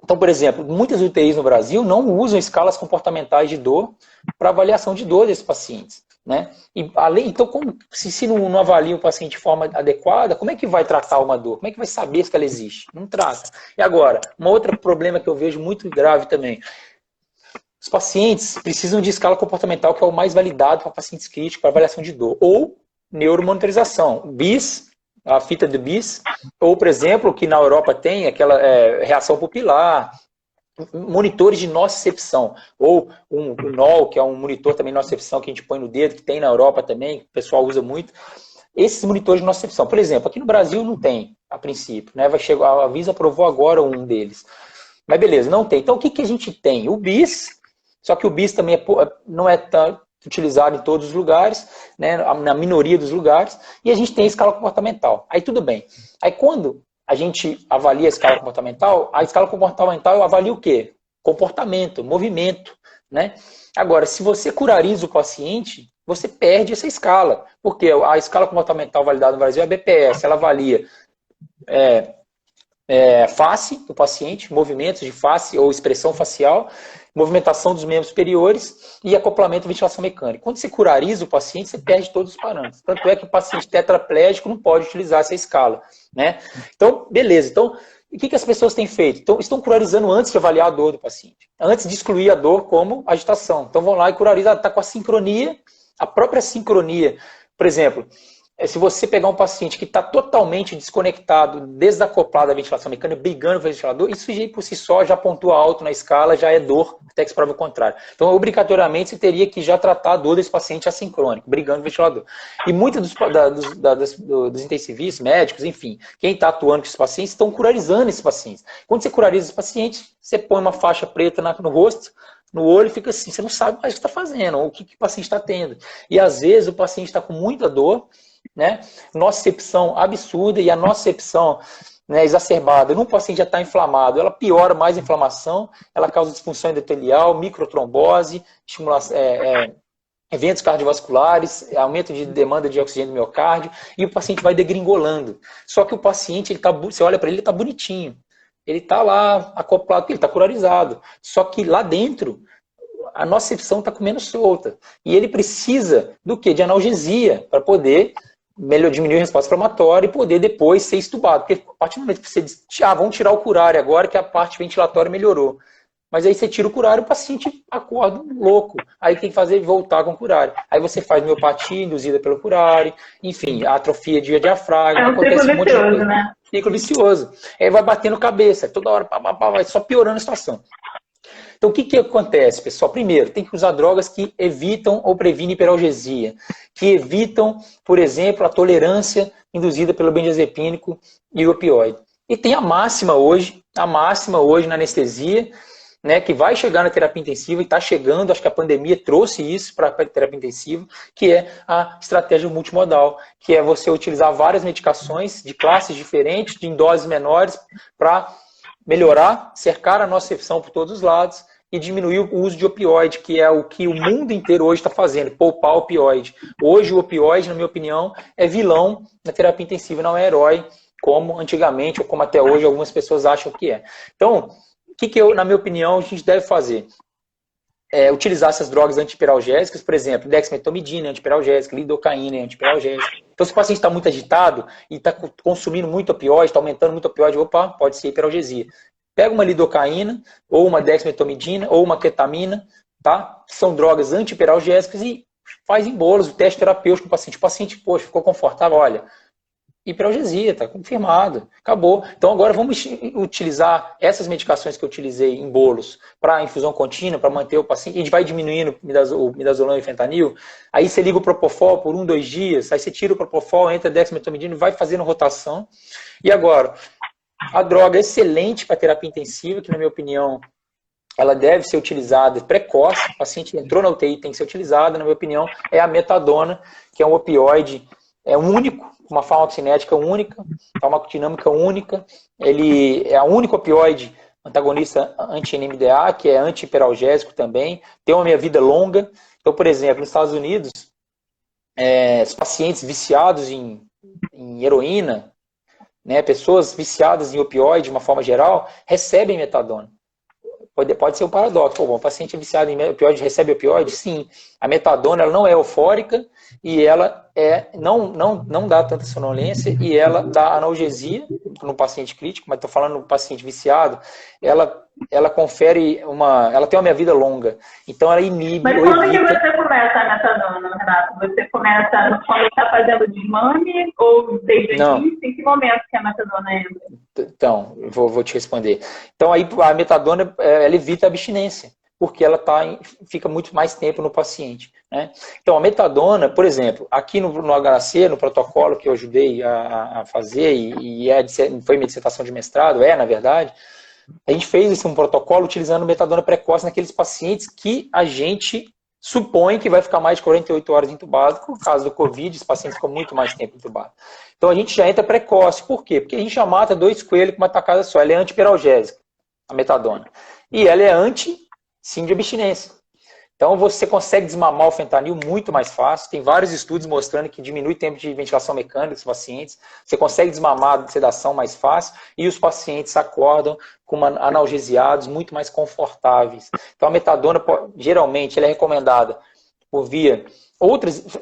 Então, por exemplo, muitas UTIs no Brasil não usam escalas comportamentais de dor para avaliação de dor desses pacientes, né? E então, se não avalia o paciente de forma adequada, como é que vai tratar uma dor? Como é que vai saber se ela existe? Não trata. E agora, um outro problema que eu vejo muito grave também. Os pacientes precisam de escala comportamental, que é o mais validado para pacientes críticos, para avaliação de dor. Ou neuromonitorização, BIS, a fita do BIS, ou, por exemplo, que na Europa tem aquela reação pupilar, monitores de nocicepção, ou o NOL, que é um monitor também de nocicepção que a gente põe no dedo, que tem na Europa também, que o pessoal usa muito. Esses monitores de nocicepção, por exemplo, aqui no Brasil não tem, a princípio, né? A Anvisa aprovou agora um deles. Mas beleza, não tem. Então o que a gente tem? O BIS, só que o BIS também não é tão utilizado em todos os lugares, né, na minoria dos lugares, e a gente tem a escala comportamental. Aí tudo bem. Aí quando a gente avalia a escala comportamental avalia o quê? Comportamento, movimento, né? Agora, se você curariza o paciente, você perde essa escala, porque a escala comportamental validada no Brasil é a BPS, ela avalia face do paciente, movimentos de face ou expressão facial, movimentação dos membros superiores e acoplamento e ventilação mecânica. Quando você curariza o paciente, você perde todos os parâmetros. Tanto é que o paciente tetraplégico não pode utilizar essa escala, né? Então, beleza. Então, o que as pessoas têm feito? Então, estão curarizando antes de avaliar a dor do paciente. Antes de excluir a dor como agitação. Então, vão lá e curarizam. Está com a sincronia, a própria sincronia. Por exemplo, se você pegar um paciente que está totalmente desconectado, desacoplado da ventilação mecânica, brigando com o ventilador, isso por si só já pontua alto na escala, já é dor, até que se prova o contrário. Então, obrigatoriamente, você teria que já tratar a dor desse paciente assincrônico, brigando com o ventilador. E muitos dos intensivistas, médicos, enfim, quem está atuando com esses pacientes, estão curarizando esses pacientes. Quando você curariza esses pacientes, você põe uma faixa preta no rosto, no olho, e fica assim, você não sabe mais o que está fazendo, ou o que o paciente está tendo. E às vezes o paciente está com muita dor, né? Nocicepção absurda, e a nocicepção, né, exacerbada num paciente já está inflamado, ela piora mais a inflamação, ela causa disfunção endotelial, microtrombose, eventos cardiovasculares, aumento de demanda de oxigênio do miocárdio, e o paciente vai degringolando. Só que o paciente, você olha para ele, ele está bonitinho, ele está lá acoplado, ele está curarizado, só que lá dentro a nocicepção está comendo solta, e ele precisa do quê? De analgesia, para poder diminuir a resposta inflamatória e poder depois ser estubado. Porque a partir do momento que você diz, vamos tirar o curário agora que a parte ventilatória melhorou. Mas aí você tira o curário, o paciente acorda louco. Aí tem que fazer voltar com o curário. Aí você faz miopatia induzida pelo curário, enfim, atrofia de diafragma. Acontece um monte de coisa, né? Ciclo vicioso. Aí vai batendo cabeça, toda hora vai só piorando a situação. Então, o que que acontece, pessoal? Primeiro, tem que usar drogas que evitam ou previnem hiperalgesia, que evitam, por exemplo, a tolerância induzida pelo benzodiazepínico e o opioide. E tem a máxima hoje na anestesia, né, que vai chegar na terapia intensiva e está chegando, acho que a pandemia trouxe isso para a terapia intensiva, que é a estratégia multimodal, que é você utilizar várias medicações de classes diferentes, em doses menores, para melhorar, cercar a nocicepção por todos os lados e diminuir o uso de opioide, que é o que o mundo inteiro hoje está fazendo, poupar o opioide. Hoje o opioide, na minha opinião, é vilão na terapia intensiva, não é herói, como antigamente, ou como até hoje algumas pessoas acham que é. Então, o que na minha opinião, a gente deve fazer? Utilizar essas drogas antiperalgésicas, por exemplo, dexmedetomidina, antiperalgésica, lidocaína, antiperalgésica. Então, se o paciente está muito agitado e está consumindo muito opioide, está aumentando muito opioide, opa, pode ser hiperalgesia. Pega uma lidocaína, ou uma dexmedetomidina, ou uma ketamina, tá? São drogas antiperalgésicas e faz em bolos o teste terapêutico com o paciente. O paciente, poxa, ficou confortável, olha, hiperalgesia, está confirmado, acabou. Então agora vamos utilizar essas medicações que eu utilizei em bolos para infusão contínua, para manter o paciente, a gente vai diminuindo o midazolam e fentanil, aí você liga o propofol por 1, 2 dias, aí você tira o propofol, entra a dexmedetomidina e vai fazendo rotação. E agora, a droga excelente para terapia intensiva, que na minha opinião ela deve ser utilizada precoce, o paciente entrou na UTI, tem que ser utilizada, na minha opinião, é a metadona, que é um opioide único, uma farmacocinética única, farmacodinâmica única, ele é o único opioide antagonista anti-NMDA, que é anti-hiperalgésico também, tem uma meia-vida longa. Então, por exemplo, nos Estados Unidos, os pacientes viciados em heroína, né, pessoas viciadas em opioide de uma forma geral, recebem metadona. Pode ser um paradoxo. Bom, o paciente viciado em opioide recebe opioide? Sim. A metadona ela não é eufórica e ela não dá tanta sonolência e ela dá analgesia no paciente crítico, mas estou falando no paciente viciado, ela confere ela tem uma meia-vida longa. Então ela inibe. Mas quando que você começa a metadona, Renato? Você começa quando está fazendo desmame ou desde o início? Em que momento que a metadona entra? Então, vou te responder. Então aí a metadona ela evita a abstinência, porque ela fica muito mais tempo no paciente, né? Então, a metadona, por exemplo, aqui no HC, no protocolo que eu ajudei a fazer, e foi minha dissertação de mestrado, na verdade, a gente fez um protocolo utilizando metadona precoce naqueles pacientes que a gente supõe que vai ficar mais de 48 horas entubado. No caso do Covid, os pacientes ficam muito mais tempo entubados. Então, a gente já entra precoce. Por quê? Porque a gente já mata 2 coelhos com uma tacada só. Ela é antiperalgésica, a metadona. E ela é sim de abstinência. Então você consegue desmamar o fentanil muito mais fácil. Tem vários estudos mostrando que diminui o tempo de ventilação mecânica dos pacientes. Você consegue desmamar a sedação mais fácil e os pacientes acordam com analgesiados muito mais confortáveis. Então a metadona, geralmente, ela é recomendada por via...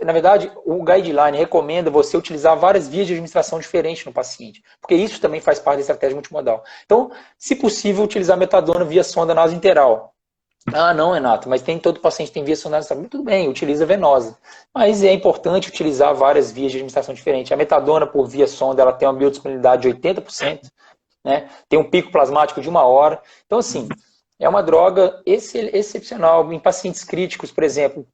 Na verdade, o guideline recomenda você utilizar várias vias de administração diferentes no paciente, porque isso também faz parte da estratégia multimodal. Então, se possível, utilizar metadona via sonda nasointeral. Ah, não, Renato, mas todo paciente tem via sonda nasointeral. Tudo bem, utiliza venosa. Mas é importante utilizar várias vias de administração diferentes. A metadona por via sonda, ela tem uma biodisponibilidade de 80%, né? Tem um pico plasmático de 1 hora. Então, assim... é uma droga excepcional. Em pacientes críticos, por exemplo,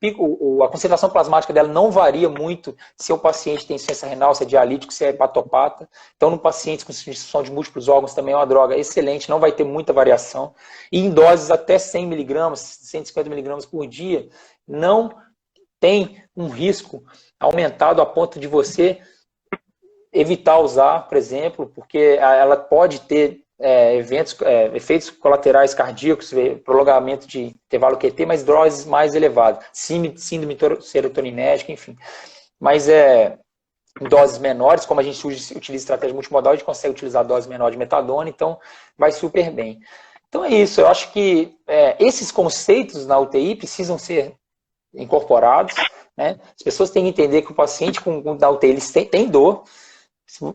a concentração plasmática dela não varia muito se o paciente tem insuficiência renal, se é dialítico, se é hepatopata. Então, no paciente com disfunção de múltiplos órgãos também é uma droga excelente, não vai ter muita variação. E em doses até 100 mg, 150 mg por dia, não tem um risco aumentado a ponto de você evitar usar, por exemplo, porque ela pode ter efeitos colaterais cardíacos, prolongamento de intervalo QT, mas doses mais elevadas, síndrome serotoninérgica, enfim. Mas em doses menores, como a gente utiliza estratégia multimodal, a gente consegue utilizar dose menor de metadona, então vai super bem. Então é isso, eu acho que esses conceitos na UTI precisam ser incorporados, né? As pessoas têm que entender que o paciente na UTI eles têm dor.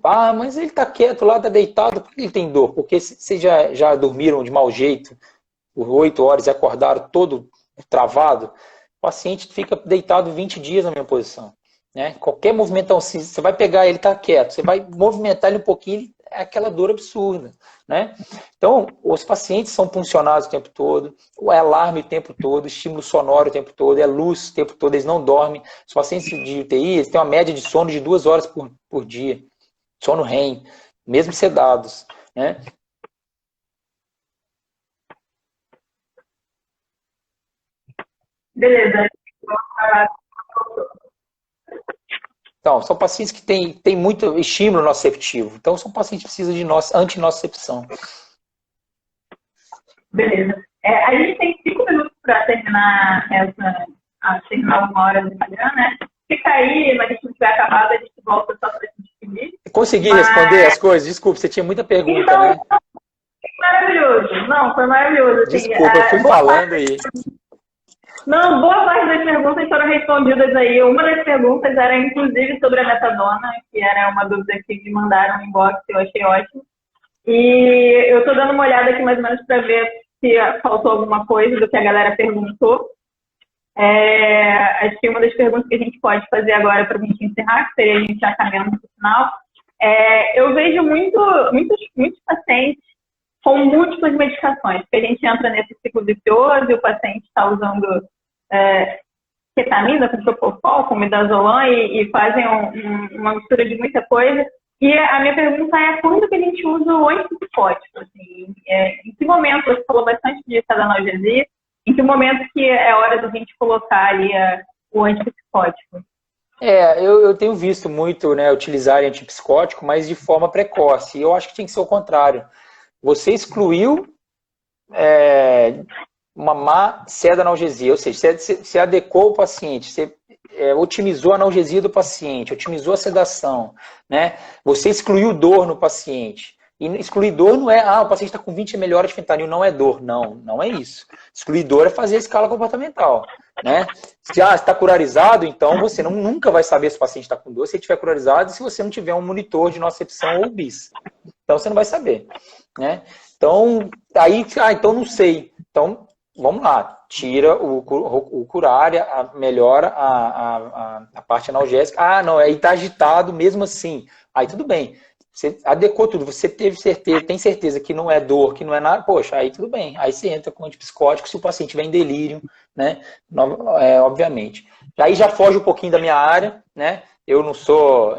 Ah, mas ele está quieto lá, está deitado, por que ele tem dor? Porque vocês já dormiram de mau jeito por 8 horas e acordaram todo travado, o paciente fica deitado 20 dias na mesma posição, né? Qualquer movimentação, se você vai pegar ele, está quieto, você vai movimentar ele um pouquinho, é aquela dor absurda, né? Então, os pacientes são puncionados o tempo todo, é alarme o tempo todo, estímulo sonoro o tempo todo, é luz o tempo todo, eles não dormem. Os pacientes de UTI, eles têm uma média de sono de 2 horas por dia, sono REM, mesmo sedados, né? Beleza. Então, são pacientes que têm muito estímulo nociceptivo. Então, são pacientes que precisam de antinocicepção. Beleza. A gente tem 5 minutos para terminar terminar 1 hora do Instagram, né? Fica aí, mas a gente não tiver acabado, a gente volta só para se despedir. Consegui responder as coisas? Desculpa, você tinha muita pergunta, então, né? Foi maravilhoso. Não, foi maravilhoso. Assim, Desculpa, eu fui falando aí. Não, boa parte das perguntas foram respondidas aí. Uma das perguntas era, inclusive, sobre a metadona, que era uma dúvida que me mandaram no inbox, eu achei ótimo. E eu estou dando uma olhada aqui mais ou menos para ver se faltou alguma coisa do que a galera perguntou. Acho que uma das perguntas que a gente pode fazer agora para a gente encerrar, que seria a gente já caminhando para o final, eu vejo muitos pacientes com múltiplas medicações, porque a gente entra nesse ciclo vicioso e o paciente está usando ketamina com propofol, com midazolam e fazem uma mistura de muita coisa. E a minha pergunta é quando que a gente usa o antipsicótico? Assim, em que momento, você falou bastante disso da analgesia, em que momento que é hora da gente colocar ali o antipsicótico? Eu tenho visto muito, né, utilizar antipsicótico, mas de forma precoce. E eu acho que tinha que ser o contrário. Você excluiu uma má analgesia, ou seja, você adequou o paciente, você otimizou a analgesia do paciente, otimizou a sedação, né? Você excluiu dor no paciente. E excluir dor não é, o paciente está com 20 ml de fentanil, não é dor. Não, não é isso. Excluir dor é fazer a escala comportamental, né? Se está curarizado, então você nunca vai saber se o paciente está com dor se ele estiver curarizado e se você não tiver um monitor de nocicepção ou BIS. Então você não vai saber, né? Então, então não sei. Então, vamos lá. Tira o curária, melhora a parte analgésica. Não, aí está agitado mesmo assim. Aí tudo bem. Você adequou tudo, você tem certeza que não é dor, que não é nada, poxa, aí tudo bem. Aí você entra com antipsicótico se o paciente estiver em delírio, né? Obviamente. Aí já foge um pouquinho da minha área, né? Eu não sou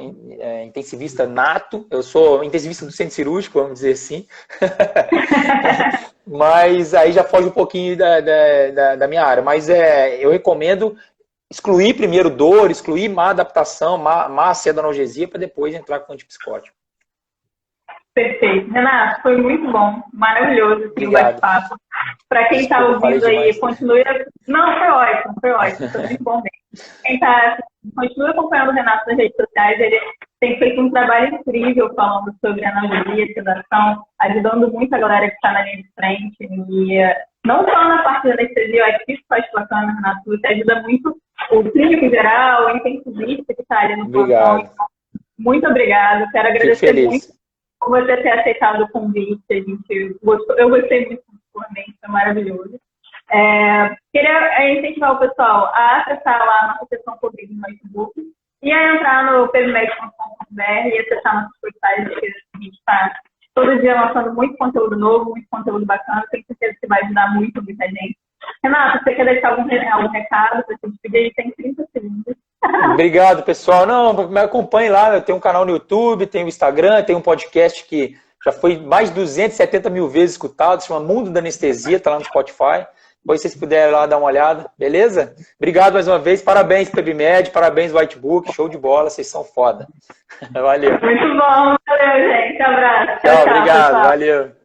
intensivista nato, eu sou intensivista do centro cirúrgico, vamos dizer assim. Mas aí já foge um pouquinho da minha área. Mas eu recomendo excluir primeiro dor, excluir má adaptação, má analgesia, para depois entrar com antipsicótico. Perfeito. Renato, foi muito bom, maravilhoso assim, o bate-papo. Para quem está ouvindo aí, continue... Não, foi ótimo, foi muito bom mesmo. Quem continue acompanhando o Renato nas redes sociais, ele tem feito um trabalho incrível falando sobre analgesia, sedação, ajudando muito a galera que está na linha de frente. E não só na parte da anestesia, eu acho que isso faz bacana, Renato, você ajuda muito o clínico geral, o intensivista que está ali no plantão. Então, muito obrigada, quero agradecer muito por você ter aceitado o convite. Eu gostei muito do convite, foi maravilhoso. Queria incentivar o pessoal a acessar lá a nossa seção Covid no Facebook e a entrar no pvmed.com.br e acessar nossos portais. A gente está todo dia lançando muito conteúdo novo, muito conteúdo bacana. Tenho certeza que vai ajudar muita gente. Renato, você quer deixar algum recado para se despedir? Tem 30 segundos. Obrigado, pessoal. Não, me acompanhe lá. Eu tenho um canal no YouTube, tenho um Instagram, tenho um podcast que já foi mais de 270 mil vezes escutado, se chama Mundo da Anestesia, está lá no Spotify. Depois, se vocês puderem lá dar uma olhada, beleza? Obrigado mais uma vez. Parabéns, PebMed, parabéns, Whitebook. Show de bola, vocês são foda. Valeu. Muito bom, valeu, gente. Abraço. Tchau, obrigado, pessoal. Valeu.